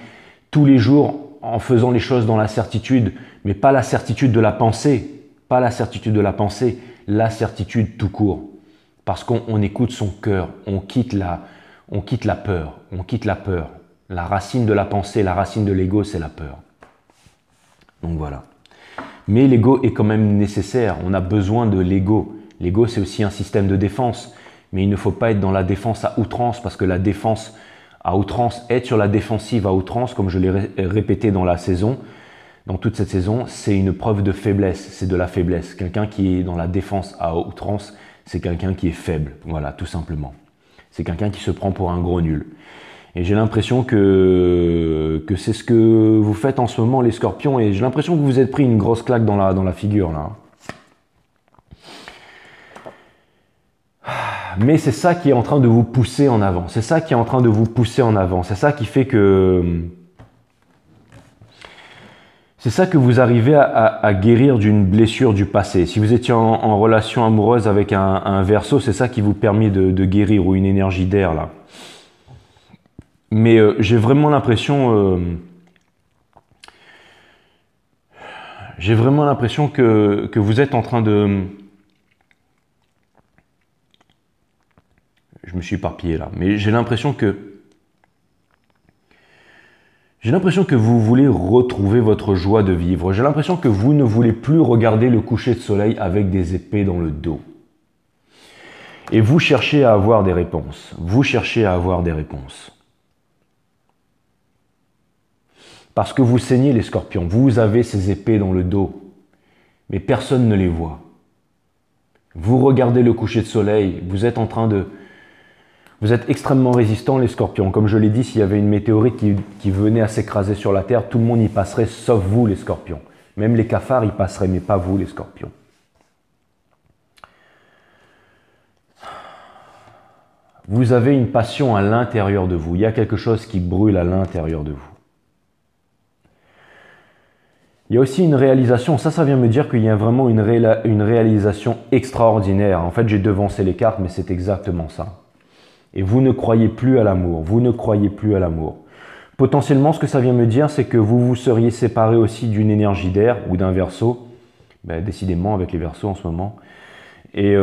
tous les jours, en faisant les choses dans la certitude, mais pas la certitude de la pensée, pas la certitude de la pensée, la certitude tout court. Parce qu'on écoute son cœur, on quitte la peur, on quitte la peur. La racine de la pensée, la racine de l'ego, c'est la peur. Donc voilà. Mais l'ego est quand même nécessaire, on a besoin de l'ego. L'ego, c'est aussi un système de défense. Mais il ne faut pas être dans la défense à outrance, parce que la défense à outrance, être sur la défensive à outrance, comme je l'ai répété dans la saison, dans toute cette saison, c'est une preuve de faiblesse, c'est de la faiblesse. Quelqu'un qui est dans la défense à outrance, c'est quelqu'un qui est faible, voilà, tout simplement. C'est quelqu'un qui se prend pour un gros nul. Et j'ai l'impression que c'est ce que vous faites en ce moment, les scorpions, et j'ai l'impression que vous vous êtes pris une grosse claque dans la figure, là. Mais c'est ça qui est en train de vous pousser en avant. C'est ça qui est en train de vous pousser en avant. C'est ça qui fait que... C'est ça que vous arrivez à guérir d'une blessure du passé. Si vous étiez en relation amoureuse avec un Verseau, c'est ça qui vous permet de guérir, ou une énergie d'air, là. Mais j'ai vraiment l'impression... j'ai vraiment l'impression que vous êtes en train de... Je me suis éparpillé là, mais j'ai l'impression que vous voulez retrouver votre joie de vivre. J'ai l'impression que vous ne voulez plus regarder le coucher de soleil avec des épées dans le dos. Et vous cherchez à avoir des réponses. Vous cherchez à avoir des réponses. Parce que vous saignez les scorpions. Vous avez ces épées dans le dos. Mais personne ne les voit. Vous regardez le coucher de soleil. Vous êtes en train de... Vous êtes extrêmement résistants, les scorpions. Comme je l'ai dit, s'il y avait une météorite qui venait à s'écraser sur la Terre, tout le monde y passerait, sauf vous, les scorpions. Même les cafards y passeraient, mais pas vous, les scorpions. Vous avez une passion à l'intérieur de vous. Il y a quelque chose qui brûle à l'intérieur de vous. Il y a aussi une réalisation. Ça vient me dire qu'il y a vraiment une réalisation extraordinaire. En fait, j'ai devancé les cartes, mais c'est exactement ça. Et vous ne croyez plus à l'amour, vous ne croyez plus à l'amour. Potentiellement, ce que ça vient me dire, c'est que vous vous seriez séparé aussi d'une énergie d'air ou d'un Verseau, décidément avec les Verseaux en ce moment, et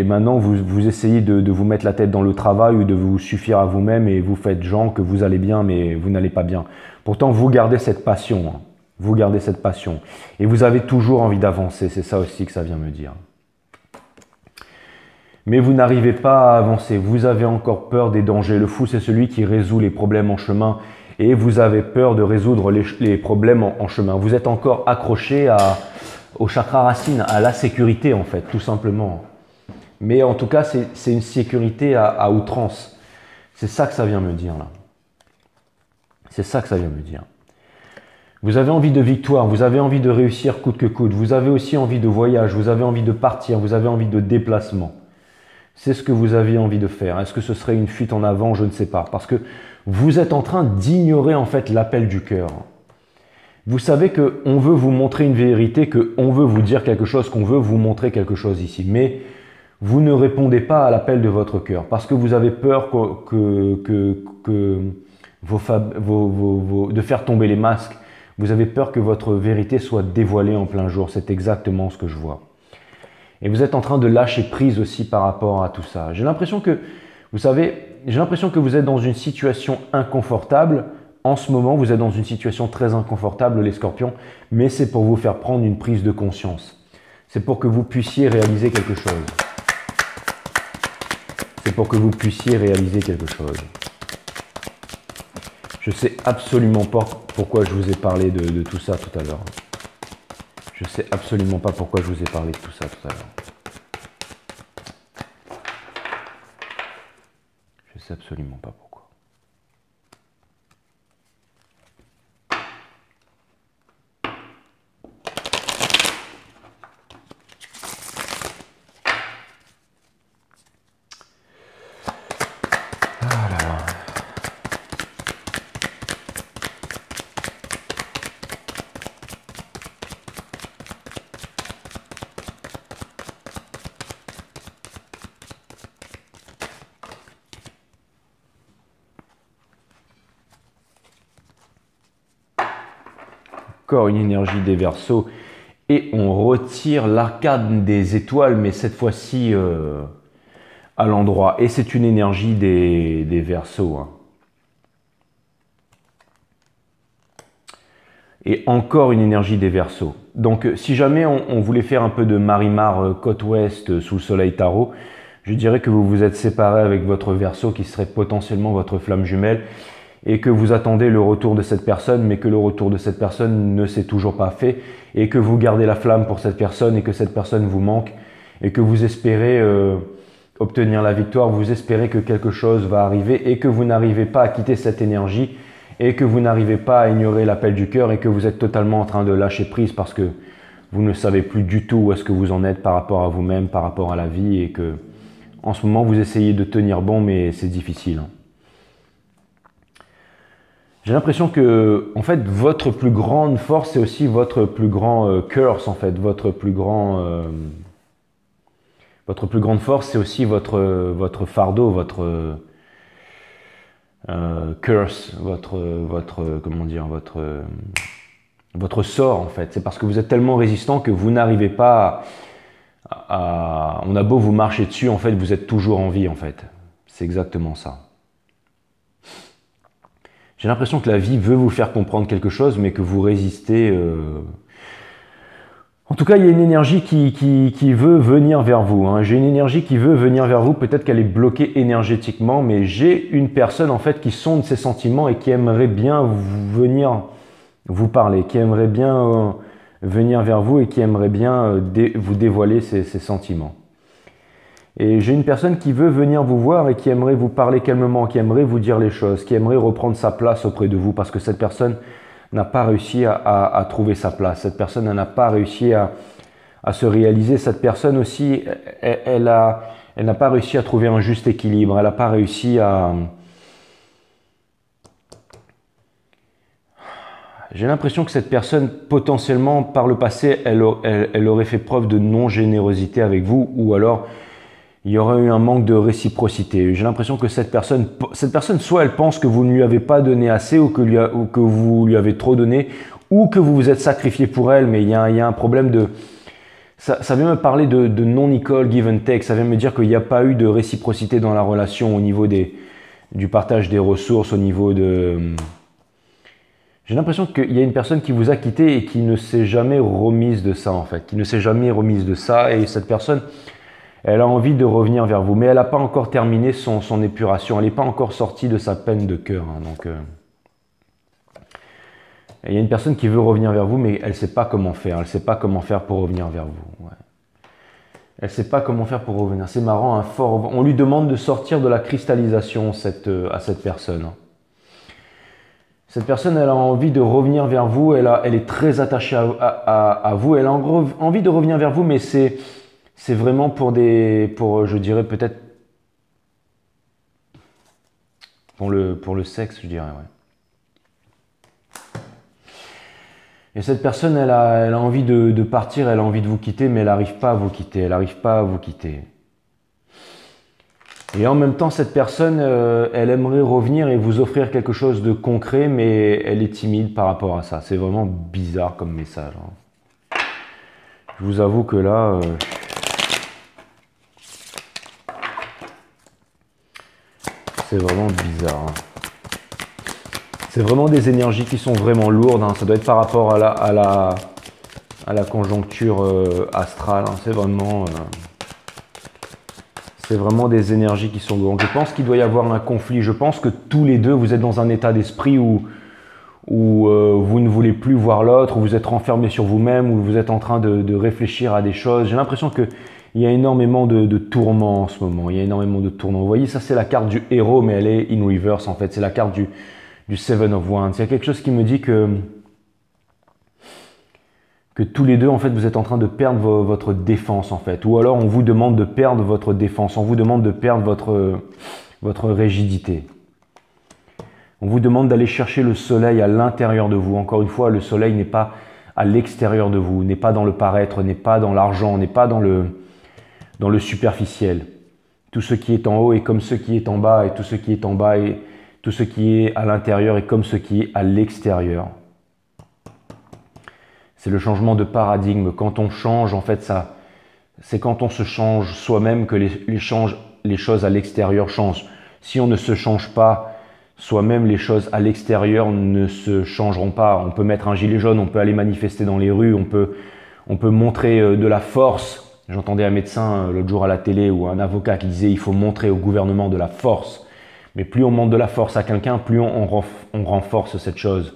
maintenant vous essayez de vous mettre la tête dans le travail ou de vous suffire à vous-même et vous faites genre que vous allez bien, mais vous n'allez pas bien. Pourtant, vous gardez cette passion, hein. Vous gardez cette passion, et vous avez toujours envie d'avancer, c'est ça aussi que ça vient me dire. Mais vous n'arrivez pas à avancer, vous avez encore peur des dangers. Le fou, c'est celui qui résout les problèmes en chemin et vous avez peur de résoudre les problèmes en chemin. Vous êtes encore accroché au chakra racine, à la sécurité en fait, tout simplement. Mais en tout cas, c'est une sécurité à outrance. C'est ça que ça vient me dire là. C'est ça que ça vient me dire. Vous avez envie de victoire, vous avez envie de réussir coûte que coûte, vous avez aussi envie de voyage, vous avez envie de partir, vous avez envie de déplacement. C'est ce que vous aviez envie de faire. Est-ce que ce serait une fuite en avant? Je ne sais pas. Parce que vous êtes en train d'ignorer en fait l'appel du cœur. Vous savez qu'on veut vous montrer une vérité, qu'on veut vous dire quelque chose, qu'on veut vous montrer quelque chose ici. Mais vous ne répondez pas à l'appel de votre cœur parce que vous avez peur de faire tomber les masques. Vous avez peur que votre vérité soit dévoilée en plein jour. C'est exactement ce que je vois. Et vous êtes en train de lâcher prise aussi par rapport à tout ça. J'ai l'impression que, vous savez, j'ai l'impression que vous êtes dans une situation inconfortable en ce moment, vous êtes dans une situation très inconfortable, les scorpions, mais c'est pour vous faire prendre une prise de conscience. C'est pour que vous puissiez réaliser quelque chose. C'est pour que vous puissiez réaliser quelque chose. Je ne sais absolument pas pourquoi je vous ai parlé de tout ça tout à l'heure. Je ne sais absolument pas pourquoi je vous ai parlé de tout ça tout à l'heure. Je ne sais absolument pas pourquoi. Ah là là. Encore une énergie des Verseaux et on retire l'arcade des étoiles, mais cette fois-ci à l'endroit. Et c'est une énergie des Verseaux. Hein. Et encore une énergie des Verseaux. Donc si jamais on voulait faire un peu de Marimar côte ouest sous le soleil tarot, je dirais que vous vous êtes séparé avec votre Verseau qui serait potentiellement votre flamme jumelle et que vous attendez le retour de cette personne, mais que le retour de cette personne ne s'est toujours pas fait, et que vous gardez la flamme pour cette personne, et que cette personne vous manque, et que vous espérez obtenir la victoire, vous espérez que quelque chose va arriver, et que vous n'arrivez pas à quitter cette énergie, et que vous n'arrivez pas à ignorer l'appel du cœur, et que vous êtes totalement en train de lâcher prise parce que vous ne savez plus du tout où est-ce que vous en êtes par rapport à vous-même, par rapport à la vie, et que en ce moment vous essayez de tenir bon, mais c'est difficile. Hein. J'ai l'impression que, en fait, votre plus grande force, c'est aussi votre plus grand curse, en fait. Votre plus grande force, c'est aussi votre fardeau, votre curse, comment dire, votre sort, en fait. C'est parce que vous êtes tellement résistant que vous n'arrivez pas on a beau vous marcher dessus, en fait, vous êtes toujours en vie, en fait. C'est exactement ça. J'ai l'impression que la vie veut vous faire comprendre quelque chose, mais que vous résistez. En tout cas, il y a une énergie qui veut venir vers vous. Hein. J'ai une énergie qui veut venir vers vous. Peut-être qu'elle est bloquée énergétiquement, mais j'ai une personne en fait qui sonde ses sentiments et qui aimerait bien venir vous parler, qui aimerait bien venir vers vous et qui aimerait bien vous dévoiler ses sentiments. Et j'ai une personne qui veut venir vous voir et qui aimerait vous parler calmement, qui aimerait vous dire les choses, qui aimerait reprendre sa place auprès de vous parce que cette personne n'a pas réussi à trouver sa place. Cette personne n'a pas réussi à se réaliser. Cette personne aussi, elle n'a pas réussi à trouver un juste équilibre. Elle n'a pas réussi à... J'ai l'impression que cette personne, potentiellement, par le passé, elle aurait fait preuve de non-générosité avec vous ou alors... il y aurait eu un manque de réciprocité. J'ai l'impression que cette personne, soit elle pense que vous ne lui avez pas donné assez ou que vous lui avez trop donné, ou que vous vous êtes sacrifié pour elle, mais il y a un problème de... Ça vient me parler de non-equal give and take, ça vient me dire qu'il n'y a pas eu de réciprocité dans la relation au niveau du partage des ressources, au niveau de... J'ai l'impression qu'il y a une personne qui vous a quitté et qui ne s'est jamais remise de ça, en fait, qui ne s'est jamais remise de ça, et cette personne... elle a envie de revenir vers vous, mais elle n'a pas encore terminé son épuration. Elle n'est pas encore sortie de sa peine de cœur. Hein, donc, il y a une personne qui veut revenir vers vous, mais elle ne sait pas comment faire. Elle ne sait pas comment faire pour revenir vers vous. Ouais. Elle ne sait pas comment faire pour revenir. C'est marrant, on lui demande de sortir de la cristallisation à cette personne. Hein. Cette personne, elle a envie de revenir vers vous. Elle est très attachée à vous. Elle a envie de revenir vers vous, mais c'est vraiment je dirais peut-être, pour le sexe, je dirais, ouais. Et cette personne, elle a envie de partir, elle a envie de vous quitter, mais elle n'arrive pas à vous quitter, elle n'arrive pas à vous quitter. Et en même temps, cette personne, elle aimerait revenir et vous offrir quelque chose de concret, mais elle est timide par rapport à ça. C'est vraiment bizarre comme message. Hein. Je vous avoue que là... c'est vraiment bizarre. Hein. C'est vraiment des énergies qui sont vraiment lourdes, hein. Ça doit être par rapport à la conjoncture astrale, hein. C'est vraiment des énergies qui sont lourdes. Je pense qu'il doit y avoir un conflit. Je pense que tous les deux, vous êtes dans un état d'esprit où vous ne voulez plus voir l'autre, où vous êtes renfermé sur vous-même, où vous êtes en train de réfléchir à des choses. J'ai l'impression qu'il y a énormément de tourments en ce moment. Il y a énormément de tourments. Vous voyez, ça c'est la carte du héros, mais elle est in reverse en fait. C'est la carte du Seven of Wands. Il y a quelque chose qui me dit que tous les deux, en fait, vous êtes en train de perdre votre défense, en fait. Ou alors, on vous demande de perdre votre défense. On vous demande de perdre votre rigidité. On vous demande d'aller chercher le soleil à l'intérieur de vous. Encore une fois, le soleil n'est pas à l'extérieur de vous, n'est pas dans le paraître, n'est pas dans l'argent, n'est pas dans le superficiel. Tout ce qui est en haut est comme ce qui est en bas, et tout ce qui est en bas et tout ce qui est à l'intérieur est comme ce qui est à l'extérieur. C'est le changement de paradigme. Quand on change, en fait, c'est quand on se change soi-même que les choses à l'extérieur changent. Si on ne se change pas soi-même, les choses à l'extérieur ne se changeront pas. On peut mettre un gilet jaune, on peut aller manifester dans les rues, on peut montrer de la force. J'entendais un médecin l'autre jour à la télé ou un avocat qui disait il faut montrer au gouvernement de la force. Mais plus on montre de la force à quelqu'un, plus on renforce cette chose.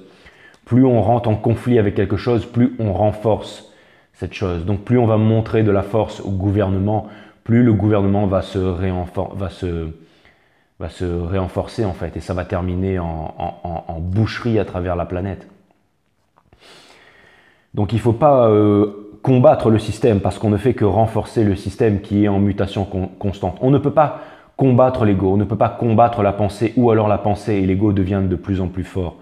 Plus on rentre en conflit avec quelque chose, plus on renforce cette chose. Donc plus on va montrer de la force au gouvernement, plus le gouvernement va se réenforcer en fait. Et ça va terminer en boucherie à travers la planète. Donc il ne faut pas combattre le système parce qu'on ne fait que renforcer le système qui est en mutation constante. On ne peut pas combattre l'ego, on ne peut pas combattre la pensée ou alors la pensée et l'ego deviennent de plus en plus fort.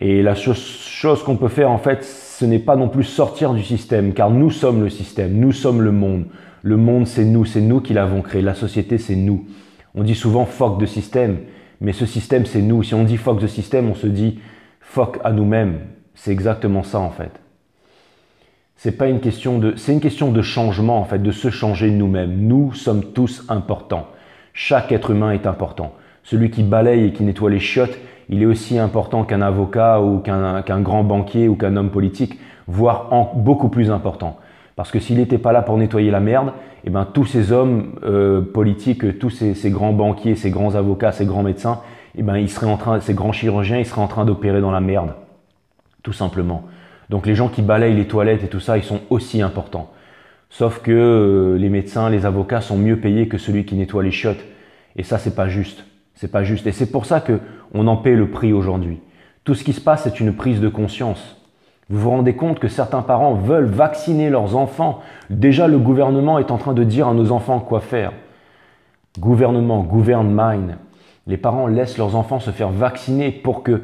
Et la chose qu'on peut faire, en fait, ce n'est pas non plus sortir du système, car nous sommes le système, nous sommes le monde. Le monde, c'est nous qui l'avons créé. La société, c'est nous. On dit souvent « fuck the system », mais ce système, c'est nous. Si on dit « fuck the system », on se dit « fuck à nous-mêmes ». C'est exactement ça, en fait. C'est une question de changement, en fait, de se changer nous-mêmes. Nous sommes tous importants. Chaque être humain est important. Celui qui balaye et qui nettoie les chiottes, il est aussi important qu'un avocat ou qu'un grand banquier ou qu'un homme politique, voire beaucoup plus important. Parce que s'il n'était pas là pour nettoyer la merde, eh ben, tous ces hommes politiques, tous ces grands banquiers, ces grands avocats, ces grands médecins, eh ben, ces grands chirurgiens, ils seraient en train d'opérer dans la merde. Tout simplement. Donc les gens qui balayent les toilettes et tout ça, ils sont aussi importants. Sauf que les médecins, les avocats sont mieux payés que celui qui nettoie les chiottes. Et ça, c'est pas juste. C'est pas juste. Et c'est pour ça qu'on en paie le prix aujourd'hui. Tout ce qui se passe, c'est une prise de conscience. Vous vous rendez compte que certains parents veulent vacciner leurs enfants. Déjà, le gouvernement est en train de dire à nos enfants quoi faire. Gouvernement, govern mine. Les parents laissent leurs enfants se faire vacciner pour que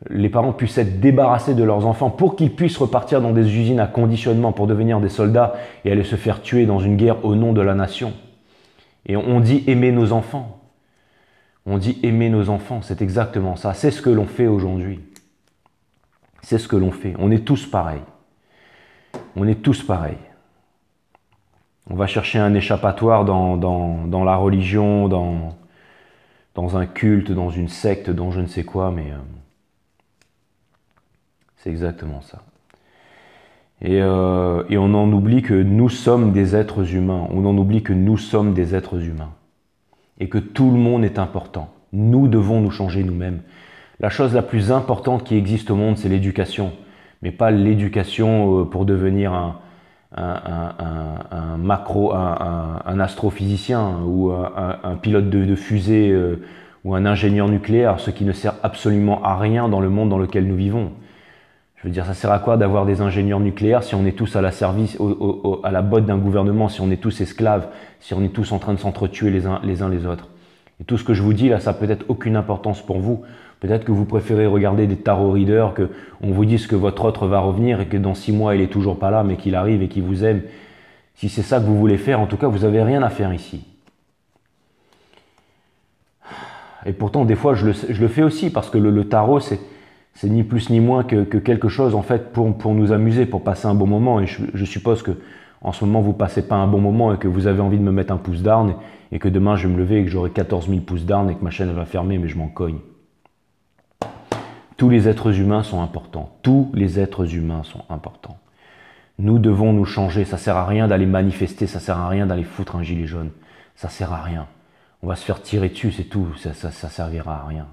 les parents puissent être débarrassés de leurs enfants, pour qu'ils puissent repartir dans des usines à conditionnement pour devenir des soldats et aller se faire tuer dans une guerre au nom de la nation. Et on dit aimer nos enfants. On dit aimer nos enfants, c'est exactement ça. C'est ce que l'on fait aujourd'hui. C'est ce que l'on fait. On est tous pareils. On est tous pareils. On va chercher un échappatoire dans la religion, dans un culte, dans une secte, dans je ne sais quoi, mais c'est exactement ça. Et on en oublie que nous sommes des êtres humains. On en oublie que nous sommes des êtres humains. Et que tout le monde est important. Nous devons nous changer nous-mêmes. La chose la plus importante qui existe au monde, c'est l'éducation. Mais pas l'éducation pour devenir un astrophysicien ou un pilote de fusée ou un ingénieur nucléaire, ce qui ne sert absolument à rien dans le monde dans lequel nous vivons. Je veux dire, ça sert à quoi d'avoir des ingénieurs nucléaires si on est tous à la à la botte d'un gouvernement, si on est tous esclaves, si on est tous en train de s'entretuer les uns les autres. Et tout ce que je vous dis là, ça n'a peut-être aucune importance pour vous. Peut-être que vous préférez regarder des tarot readers, qu'on vous dise que votre autre va revenir et que dans 6 mois il est toujours pas là, mais qu'il arrive et qu'il vous aime. Si c'est ça que vous voulez faire, en tout cas, vous n'avez rien à faire ici. Et pourtant, des fois, je le fais aussi, parce que le tarot, c'est ni plus ni moins que quelque chose en fait pour nous amuser, pour passer un bon moment. Et je suppose que en ce moment vous passez pas un bon moment et que vous avez envie de me mettre un pouce down et que demain je vais me lever et que j'aurai 14 000 pouces down et que ma chaîne elle va fermer, mais je m'en cogne. Tous les êtres humains sont importants. Tous les êtres humains sont importants. Nous devons nous changer. Ça ne sert à rien d'aller manifester, ça ne sert à rien d'aller foutre un gilet jaune. Ça ne sert à rien. On va se faire tirer dessus, c'est tout. Ça ne servira à rien.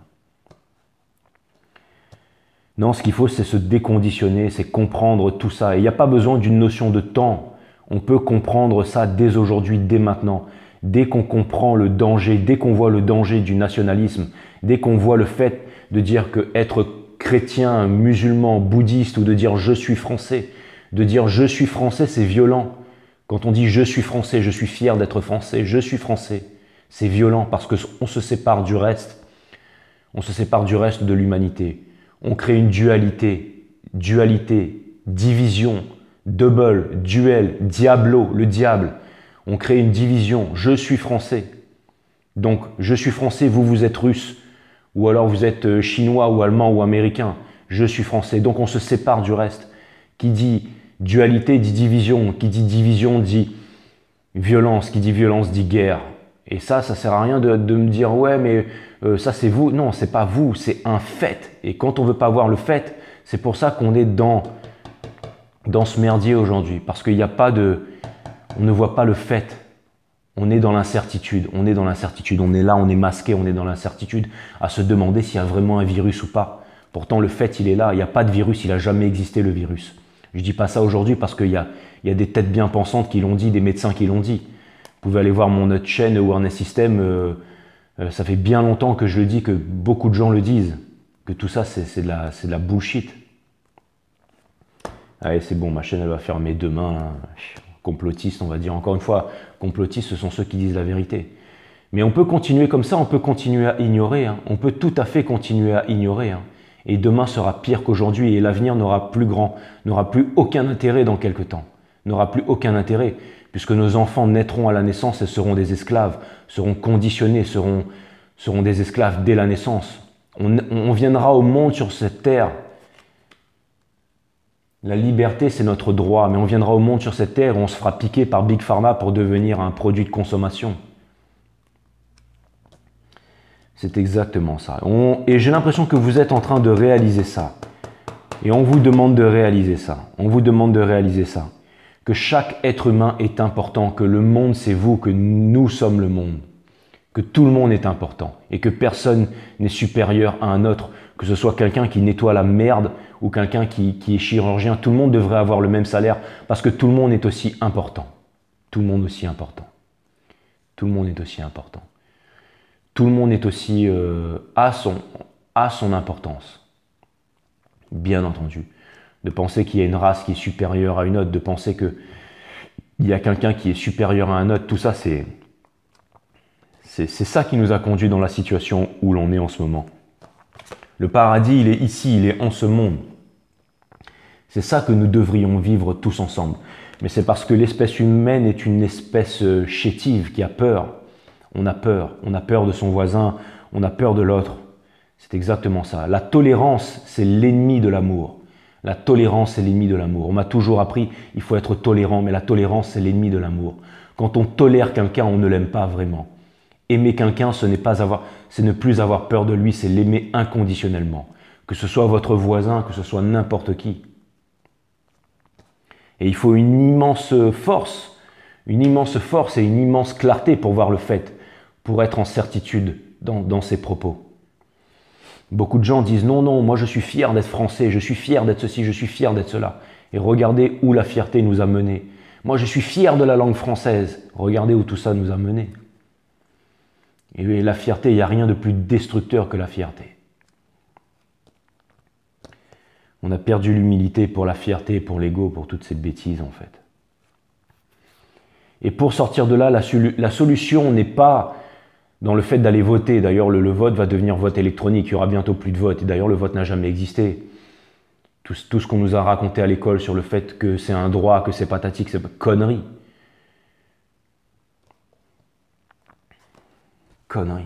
Non, ce qu'il faut, c'est se déconditionner, c'est comprendre tout ça. Et il n'y a pas besoin d'une notion de temps. On peut comprendre ça dès aujourd'hui, dès maintenant. Dès qu'on comprend le danger, dès qu'on voit le danger du nationalisme, dès qu'on voit le fait de dire que être chrétien, musulman, bouddhiste ou de dire je suis français, c'est violent. Quand on dit je suis français, je suis fier d'être français, je suis français, c'est violent parce qu'on se sépare du reste. On se sépare du reste de l'humanité. On crée une dualité, division, double, duel, diablo, le diable. On crée une division, je suis français. Donc, je suis français, vous êtes russe. Ou alors vous êtes chinois ou allemand ou américain. Je suis français. Donc, on se sépare du reste. Qui dit dualité dit division. Qui dit division dit violence. Qui dit violence dit guerre. Et ça sert à rien de me dire « ouais, mais ça c'est vous ». Non, c'est pas vous, c'est un fait. Et quand on veut pas voir le fait, c'est pour ça qu'on est dans ce merdier aujourd'hui. Parce qu'il n'y a pas de... On ne voit pas le fait. On est dans l'incertitude. On est dans l'incertitude. On est là, on est masqué, on est dans l'incertitude à se demander s'il y a vraiment un virus ou pas. Pourtant, le fait, il est là. Il n'y a pas de virus, il n'a jamais existé le virus. Je ne dis pas ça aujourd'hui parce qu'il y a des têtes bien pensantes qui l'ont dit, des médecins qui l'ont dit. Vous pouvez aller voir mon autre chaîne Awareness System, ça fait bien longtemps que je le dis, que beaucoup de gens le disent, que tout ça c'est de la bullshit. Allez, c'est bon, ma chaîne elle va fermer demain. Hein. Complotiste, on va dire encore une fois, complotistes ce sont ceux qui disent la vérité. Mais on peut continuer comme ça, on peut continuer à ignorer, hein. On peut tout à fait continuer à ignorer. Hein. Et demain sera pire qu'aujourd'hui et l'avenir n'aura plus aucun intérêt dans quelque temps. N'aura plus aucun intérêt. Puisque nos enfants naîtront à la naissance et seront des esclaves, seront conditionnés, seront des esclaves dès la naissance. On viendra au monde sur cette terre. La liberté, c'est notre droit, mais on viendra au monde sur cette terre et on se fera piquer par Big Pharma pour devenir un produit de consommation. C'est exactement ça. Et j'ai l'impression que vous êtes en train de réaliser ça. Et on vous demande de réaliser ça. On vous demande de réaliser ça. Que chaque être humain est important, que le monde c'est vous, que nous sommes le monde, que tout le monde est important et que personne n'est supérieur à un autre, que ce soit quelqu'un qui nettoie la merde ou quelqu'un qui est chirurgien, tout le monde devrait avoir le même salaire parce que tout le monde est aussi important. Tout le monde aussi important. Tout le monde est aussi important. Tout le monde est aussi à son importance. Bien entendu. De penser qu'il y a une race qui est supérieure à une autre, de penser qu'il y a quelqu'un qui est supérieur à un autre, tout ça, c'est ça qui nous a conduit dans la situation où l'on est en ce moment. Le paradis, il est ici, il est en ce monde. C'est ça que nous devrions vivre tous ensemble. Mais c'est parce que l'espèce humaine est une espèce chétive qui a peur. On a peur de son voisin, on a peur de l'autre. C'est exactement ça. La tolérance, c'est l'ennemi de l'amour. La tolérance, c'est l'ennemi de l'amour. On m'a toujours appris, il faut être tolérant, mais la tolérance, c'est l'ennemi de l'amour. Quand on tolère quelqu'un, on ne l'aime pas vraiment. Aimer quelqu'un, c'est ne plus avoir peur de lui, c'est l'aimer inconditionnellement. Que ce soit votre voisin, que ce soit n'importe qui. Et il faut une immense force et une immense clarté pour voir le fait, pour être en certitude dans ses propos. Beaucoup de gens disent non, moi je suis fier d'être français, je suis fier d'être ceci, je suis fier d'être cela. Et regardez où la fierté nous a menés. Moi je suis fier de la langue française. Regardez où tout ça nous a menés. Et la fierté, il n'y a rien de plus destructeur que la fierté. On a perdu l'humilité pour la fierté, pour l'ego, pour toutes ces bêtises en fait. Et pour sortir de là, la solution n'est pas dans le fait d'aller voter. D'ailleurs, le vote va devenir vote électronique. Il y aura bientôt plus de vote. Et d'ailleurs, le vote n'a jamais existé. Tout ce qu'on nous a raconté à l'école sur le fait que c'est un droit, que c'est patati, que c'est pas connerie. Connerie.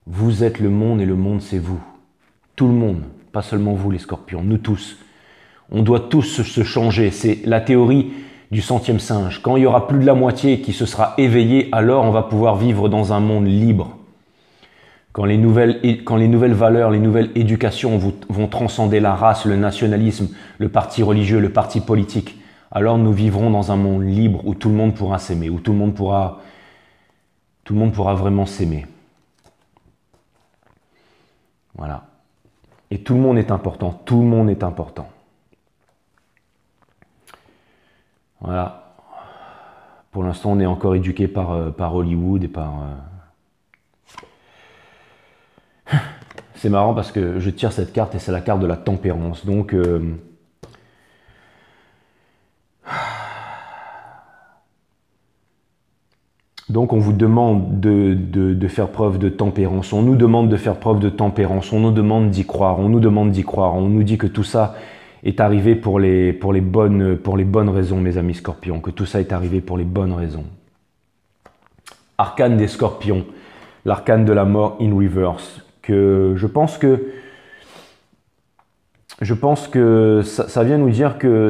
Vous êtes le monde et le monde c'est vous. Tout le monde, pas seulement vous les scorpions, nous tous. On doit tous se changer. C'est la théorie du centième singe. Quand il y aura plus de la moitié qui se sera éveillée, alors on va pouvoir vivre dans un monde libre. quand les nouvelles valeurs, les nouvelles éducations vont transcender la race, le nationalisme, le parti religieux, le parti politique, alors nous vivrons dans un monde libre où tout le monde pourra s'aimer, où tout le monde pourra vraiment s'aimer. Voilà. Et tout le monde est important, tout le monde est important. Voilà. Pour l'instant, on est encore éduqué par Hollywood et par... C'est marrant parce que je tire cette carte et c'est la carte de la tempérance. Donc, on vous demande de faire preuve de tempérance. On nous demande de faire preuve de tempérance. On nous demande d'y croire. On nous demande d'y croire. On nous dit que tout ça est arrivé pour les bonnes raisons, mes amis scorpions. Que tout ça est arrivé pour les bonnes raisons. Arcane des scorpions. L'arcane de la mort in reverse. Que je pense que ça vient nous dire que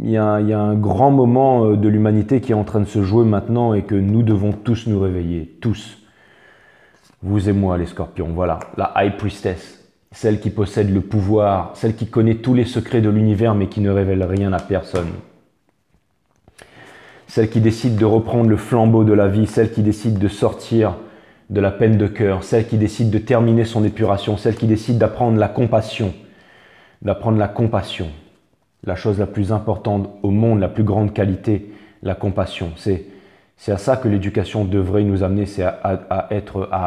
il y a un grand moment de l'humanité qui est en train de se jouer maintenant et que nous devons tous nous réveiller, tous. Vous et moi, les scorpions, voilà, la High Priestess, celle qui possède le pouvoir, celle qui connaît tous les secrets de l'univers mais qui ne révèle rien à personne. Celle qui décide de reprendre le flambeau de la vie, celle qui décide de sortir de la peine de cœur, celle qui décide de terminer son épuration, celle qui décide d'apprendre la compassion, la chose la plus importante au monde, la plus grande qualité, la compassion. C'est à ça que l'éducation devrait nous amener, c'est à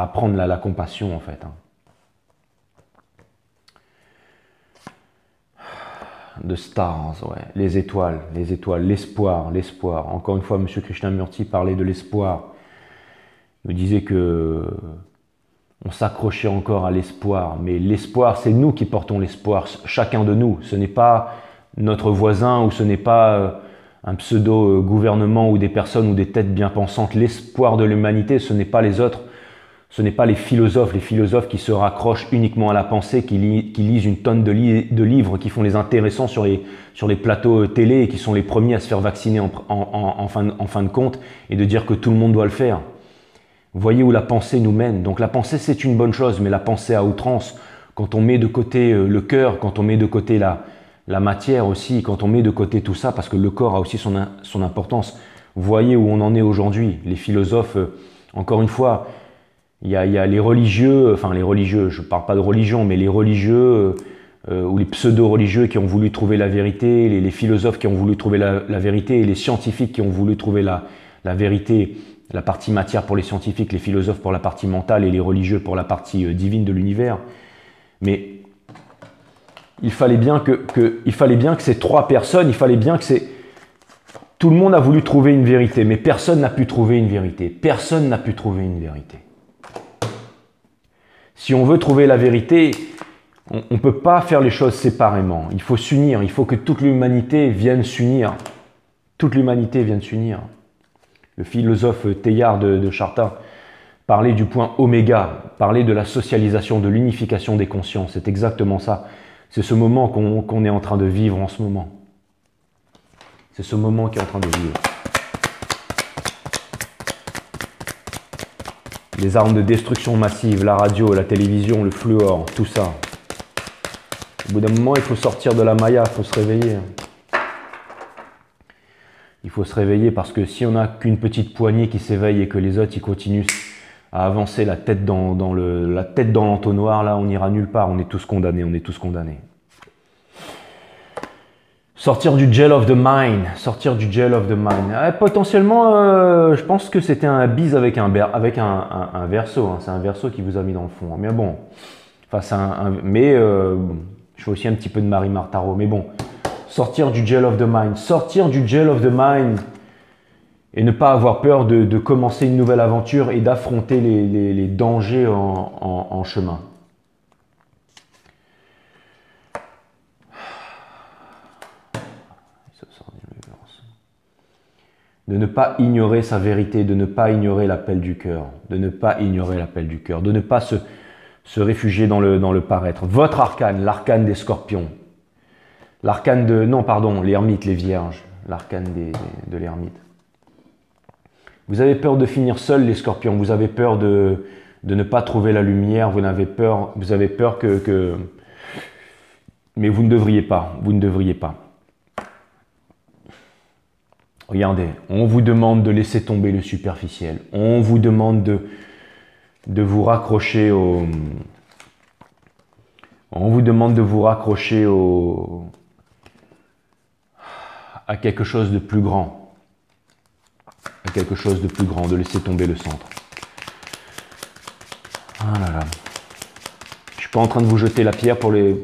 apprendre la compassion en fait. The stars, ouais, les étoiles, l'espoir. Encore une fois, M. Krishnamurti parlait de l'espoir. Il nous disait que on s'accrochait encore à l'espoir, mais l'espoir, c'est nous qui portons l'espoir, chacun de nous. Ce n'est pas notre voisin ou ce n'est pas un pseudo-gouvernement ou des personnes ou des têtes bien pensantes. L'espoir de l'humanité, ce n'est pas les autres, ce n'est pas les philosophes qui se raccrochent uniquement à la pensée, qui lisent une tonne de livres, qui font les intéressants sur les plateaux télé et qui sont les premiers à se faire vacciner en fin de compte et de dire que tout le monde doit le faire. Vous voyez où la pensée nous mène. Donc la pensée, c'est une bonne chose, mais la pensée à outrance, quand on met de côté le cœur, quand on met de côté la matière aussi, quand on met de côté tout ça, parce que le corps a aussi son importance. Vous voyez où on en est aujourd'hui. Les philosophes, encore une fois, il y a les religieux, enfin les religieux, je ne parle pas de religion, mais les religieux ou les pseudo-religieux qui ont voulu trouver la vérité, les philosophes qui ont voulu trouver la vérité, et les scientifiques qui ont voulu trouver la vérité, la partie matière pour les scientifiques, les philosophes pour la partie mentale et les religieux pour la partie divine de l'univers. Mais il fallait bien que ces trois personnes, tout le monde a voulu trouver une vérité, mais personne n'a pu trouver une vérité. Personne n'a pu trouver une vérité. Si on veut trouver la vérité, on ne peut pas faire les choses séparément. Il faut s'unir, il faut que toute l'humanité vienne s'unir. Toute l'humanité vienne s'unir. Le philosophe Teilhard de Charta parlait du point oméga, parlait de la socialisation, de l'unification des consciences. C'est exactement ça. C'est ce moment qu'on est en train de vivre en ce moment. C'est ce moment qui est en train de vivre. Les armes de destruction massive, la radio, la télévision, le fluor, tout ça. Au bout d'un moment, il faut sortir de la maya, il faut se réveiller. Il faut se réveiller parce que si on n'a qu'une petite poignée qui s'éveille et que les autres ils continuent à avancer la tête dans l'entonnoir, là on n'ira nulle part, on est tous condamnés, Sortir du gel of the mind, potentiellement, je pense que c'était un bise avec un verso, c'est un verso qui vous a mis dans le fond. Mais bon, enfin je fais aussi un petit peu de Marie Martaro, mais bon. Sortir du gel of the mind et ne pas avoir peur de commencer une nouvelle aventure et d'affronter les dangers en chemin. De ne pas ignorer sa vérité, de ne pas ignorer l'appel du cœur, de ne pas se réfugier dans le paraître. Votre arcane, l'arcane des scorpions. L'ermite, les vierges, l'arcane de l'ermite. Vous avez peur de finir seul, les scorpions. Vous avez peur de ne pas trouver la lumière. Vous avez peur que... Mais vous ne devriez pas. Vous ne devriez pas. Regardez, on vous demande de laisser tomber le superficiel. On vous demande de vous raccrocher au... On vous demande de vous raccrocher à quelque chose de plus grand. À quelque chose de plus grand, de laisser tomber le centre. Ah là là. Je suis pas en train de vous jeter la pierre pour les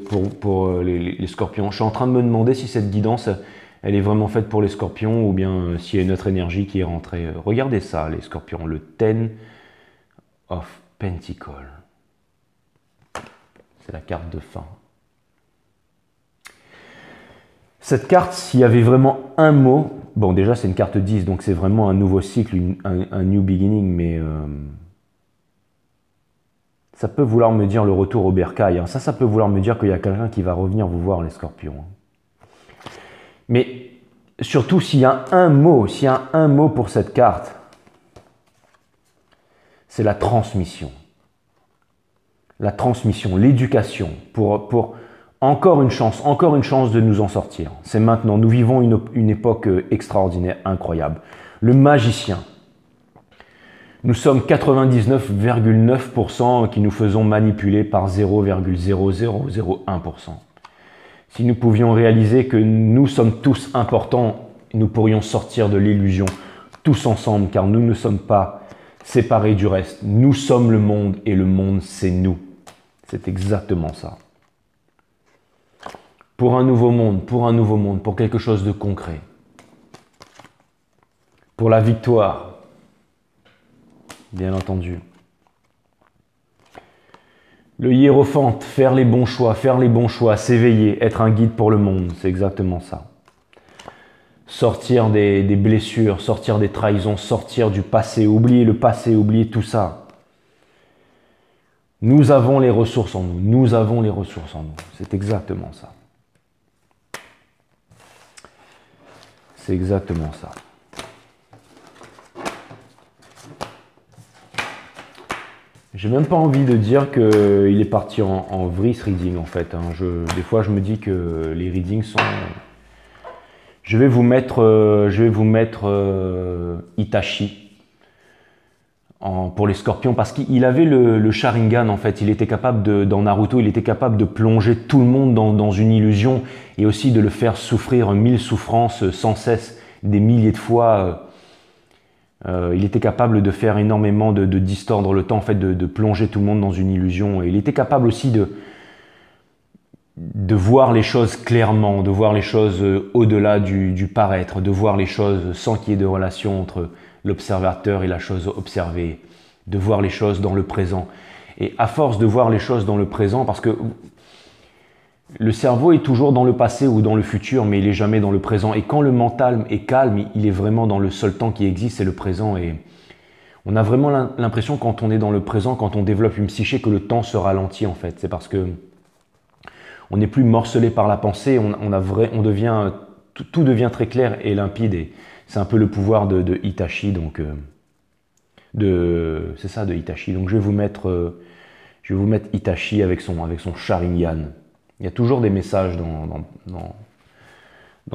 scorpions. Je suis en train de me demander si cette guidance, elle est vraiment faite pour les scorpions ou bien s'il y a une autre énergie qui est rentrée. Regardez ça, les scorpions. Le Ten of Pentacles. C'est la carte de fin. Cette carte, s'il y avait vraiment un mot, bon déjà c'est une carte 10, donc c'est vraiment un nouveau cycle, un new beginning, mais ça peut vouloir me dire le retour au bercail. Hein. Ça peut vouloir me dire qu'il y a quelqu'un qui va revenir vous voir, les scorpions. Mais surtout s'il y a un mot, pour cette carte, c'est la transmission. La transmission, l'éducation, pour encore une chance de nous en sortir. C'est maintenant, nous vivons une époque extraordinaire, incroyable. Le magicien. Nous sommes 99,9% qui nous faisons manipuler par 0,0001%. Si nous pouvions réaliser que nous sommes tous importants, nous pourrions sortir de l'illusion tous ensemble, car nous ne sommes pas séparés du reste. Nous sommes le monde et le monde, c'est nous. C'est exactement ça. Pour un nouveau monde, pour quelque chose de concret. Pour la victoire, bien entendu. Le hiérophante, faire les bons choix, s'éveiller, être un guide pour le monde, c'est exactement ça. Sortir des blessures, sortir des trahisons, sortir du passé, oublier le passé, oublier tout ça. Nous avons les ressources en nous, c'est exactement ça. C'est exactement ça. J'ai même pas envie de dire qu'il est parti en vrille ce reading en fait. Hein. Des fois je me dis que les readings sont... Je vais vous mettre Itachi pour les scorpions parce qu'il avait le Sharingan en fait. Il était capable dans Naruto, il était capable de plonger tout le monde dans une illusion et aussi de le faire souffrir 1000 souffrances sans cesse, des milliers de fois. Il était capable de faire énormément de distordre le temps, en fait, de plonger tout le monde dans une illusion. Et il était capable aussi de voir les choses clairement, de voir les choses au-delà du paraître, de voir les choses sans qu'il y ait de relation entre l'observateur et la chose observée, de voir les choses dans le présent. Et à force de voir les choses dans le présent, parce que le cerveau est toujours dans le passé ou dans le futur, mais il n'est jamais dans le présent. Et quand le mental est calme, il est vraiment dans le seul temps qui existe, c'est le présent. Et on a vraiment l'impression quand on est dans le présent, quand on développe une psyché, que le temps se ralentit en fait. C'est parce que on n'est plus morcelé par la pensée, tout devient très clair et limpide. Et c'est un peu le pouvoir de Itachi, donc c'est ça, de Itachi. Donc je vais vous mettre Itachi avec son Sharingan. Il y a toujours des messages dans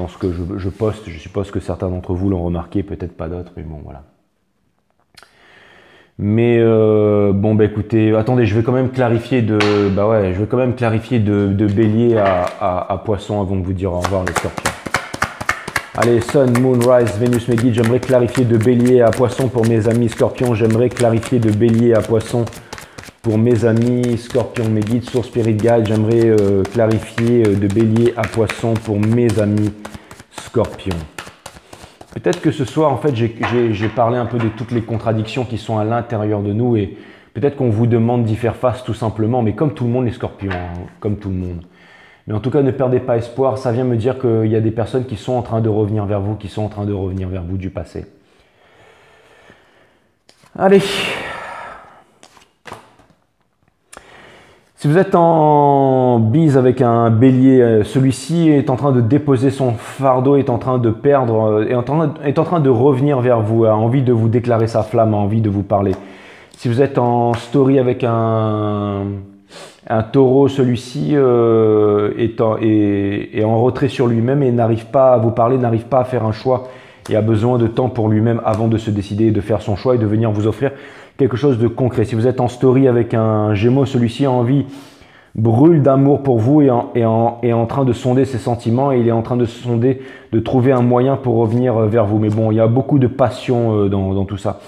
ce que je poste. Je suppose que certains d'entre vous l'ont remarqué, peut-être pas d'autres, mais bon, voilà. Mais bon, bah écoutez, attendez, je vais quand même clarifier de Bélier à Poisson avant de vous dire au revoir les scorpions. Allez, Sun, Moon, Rise, Vénus, mes guides, j'aimerais clarifier de Bélier à Poisson pour mes amis scorpions. J'aimerais clarifier de Bélier à Poisson pour mes amis scorpions, mes guides, Source Spirit Guide. J'aimerais clarifier de Bélier à Poisson pour mes amis scorpions. Peut-être que ce soir, en fait, j'ai parlé un peu de toutes les contradictions qui sont à l'intérieur de nous et peut-être qu'on vous demande d'y faire face tout simplement, mais comme tout le monde, les scorpions, hein, comme tout le monde. Mais en tout cas, ne perdez pas espoir. Ça vient me dire qu'il y a des personnes qui sont en train de revenir vers vous, du passé. Allez. Si vous êtes en en bise avec un bélier, celui-ci est en train de déposer son fardeau, est en train de perdre, est en train de revenir vers vous, a envie de vous déclarer sa flamme, a envie de vous parler. Si vous êtes en story avec un taureau, celui-ci est en retrait sur lui-même et n'arrive pas à vous parler, n'arrive pas à faire un choix et a besoin de temps pour lui-même avant de se décider de faire son choix et de venir vous offrir quelque chose de concret. Si vous êtes en story avec un Gémeaux, celui-ci a envie, brûle d'amour pour vous et est en train de sonder ses sentiments et il est en train de sonder, de trouver un moyen pour revenir vers vous. Mais bon, il y a beaucoup de passion dans tout ça.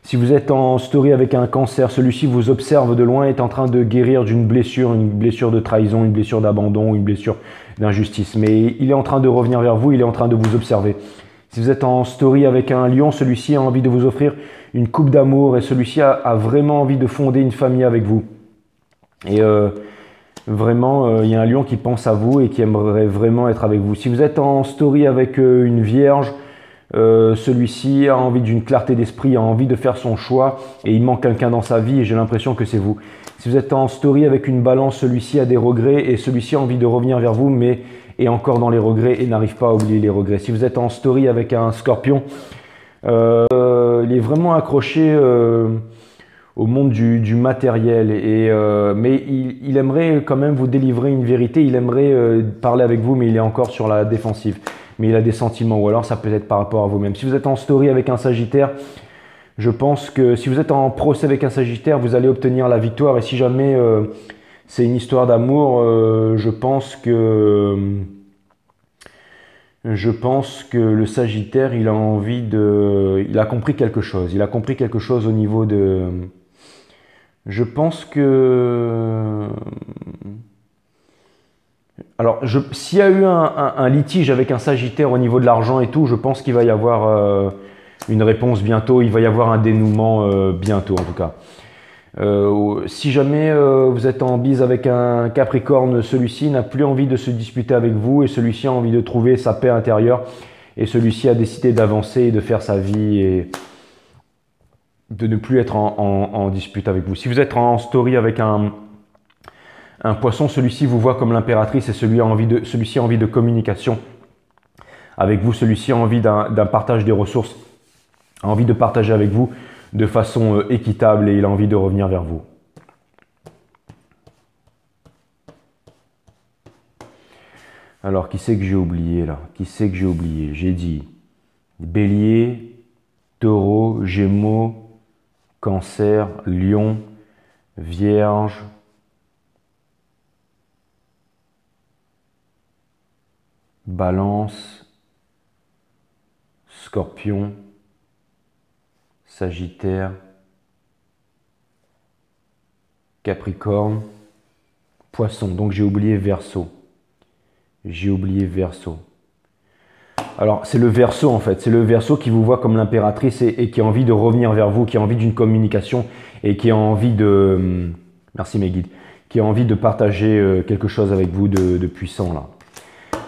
Si vous êtes en story avec un Cancer, celui-ci vous observe de loin, est en train de guérir d'une blessure, une blessure de trahison, une blessure d'abandon, une blessure d'injustice. Mais il est en train de revenir vers vous, il est en train de vous observer. Si vous êtes en story avec un Lion, celui-ci a envie de vous offrir une coupe d'amour et celui-ci a vraiment envie de fonder une famille avec vous. Et vraiment, il y a un Lion qui pense à vous et qui aimerait vraiment être avec vous. Si vous êtes en story avec une Vierge, celui-ci a envie d'une clarté d'esprit, a envie de faire son choix et il manque quelqu'un dans sa vie et j'ai l'impression que c'est vous. Si vous êtes en story avec une Balance, celui-ci a des regrets et celui-ci a envie de revenir vers vous mais est encore dans les regrets et n'arrive pas à oublier les regrets. Si vous êtes en story avec un Scorpion, il est vraiment accroché au monde du matériel, mais il aimerait quand même vous délivrer une vérité, il aimerait parler avec vous mais il est encore sur la défensive. Mais il a des sentiments, ou alors ça peut être par rapport à vous-même. Si vous êtes en story avec un Sagittaire, je pense que si vous êtes en procès avec un Sagittaire, vous allez obtenir la victoire. Et si jamais c'est une histoire d'amour, je pense que le Sagittaire, il a envie de... Il a compris quelque chose. Il a compris quelque chose au niveau de... Je pense que... Alors, s'il y a eu un litige avec un Sagittaire au niveau de l'argent et tout, je pense qu'il va y avoir une réponse bientôt, il va y avoir un dénouement bientôt en tout cas. Si jamais vous êtes en bise avec un Capricorne, celui-ci n'a plus envie de se disputer avec vous et celui-ci a envie de trouver sa paix intérieure et celui-ci a décidé d'avancer et de faire sa vie et de ne plus être en dispute avec vous. Si vous êtes en story avec un Poisson, celui-ci vous voit comme l'impératrice et celui-ci a envie de communication avec vous. Celui-ci a envie d'un partage des ressources, a envie de partager avec vous de façon équitable et il a envie de revenir vers vous. Alors, qui c'est que j'ai oublié là? Qui c'est que j'ai oublié? J'ai dit Bélier, Taureau, Gémeaux, Cancer, Lion, Vierge, Balance, Scorpion, Sagittaire, Capricorne, Poisson. Donc j'ai oublié Verseau. J'ai oublié Verseau. Alors c'est le Verseau en fait. C'est le Verseau qui vous voit comme l'impératrice et qui a envie de revenir vers vous, qui a envie d'une communication et qui a envie de... Merci mes guides. Qui a envie de partager quelque chose avec vous de puissant là.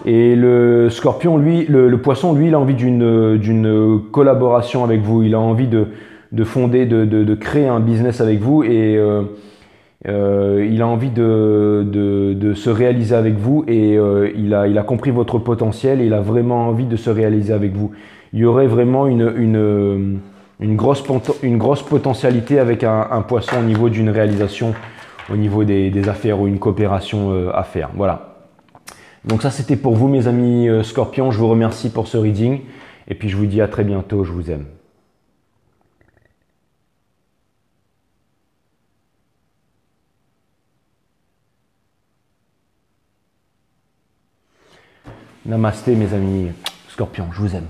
Et le Scorpion, lui, le Poisson, lui, il a envie d'une collaboration avec vous. Il a envie de fonder, de créer un business avec vous et il a envie de se réaliser avec vous et il a compris votre potentiel et il a vraiment envie de se réaliser avec vous. Il y aurait vraiment une grosse potentialité avec un Poisson au niveau d'une réalisation, au niveau des affaires ou une coopération à faire. Voilà. Donc ça c'était pour vous mes amis Scorpions, je vous remercie pour ce reading et puis je vous dis à très bientôt, je vous aime. Namasté mes amis Scorpions, je vous aime.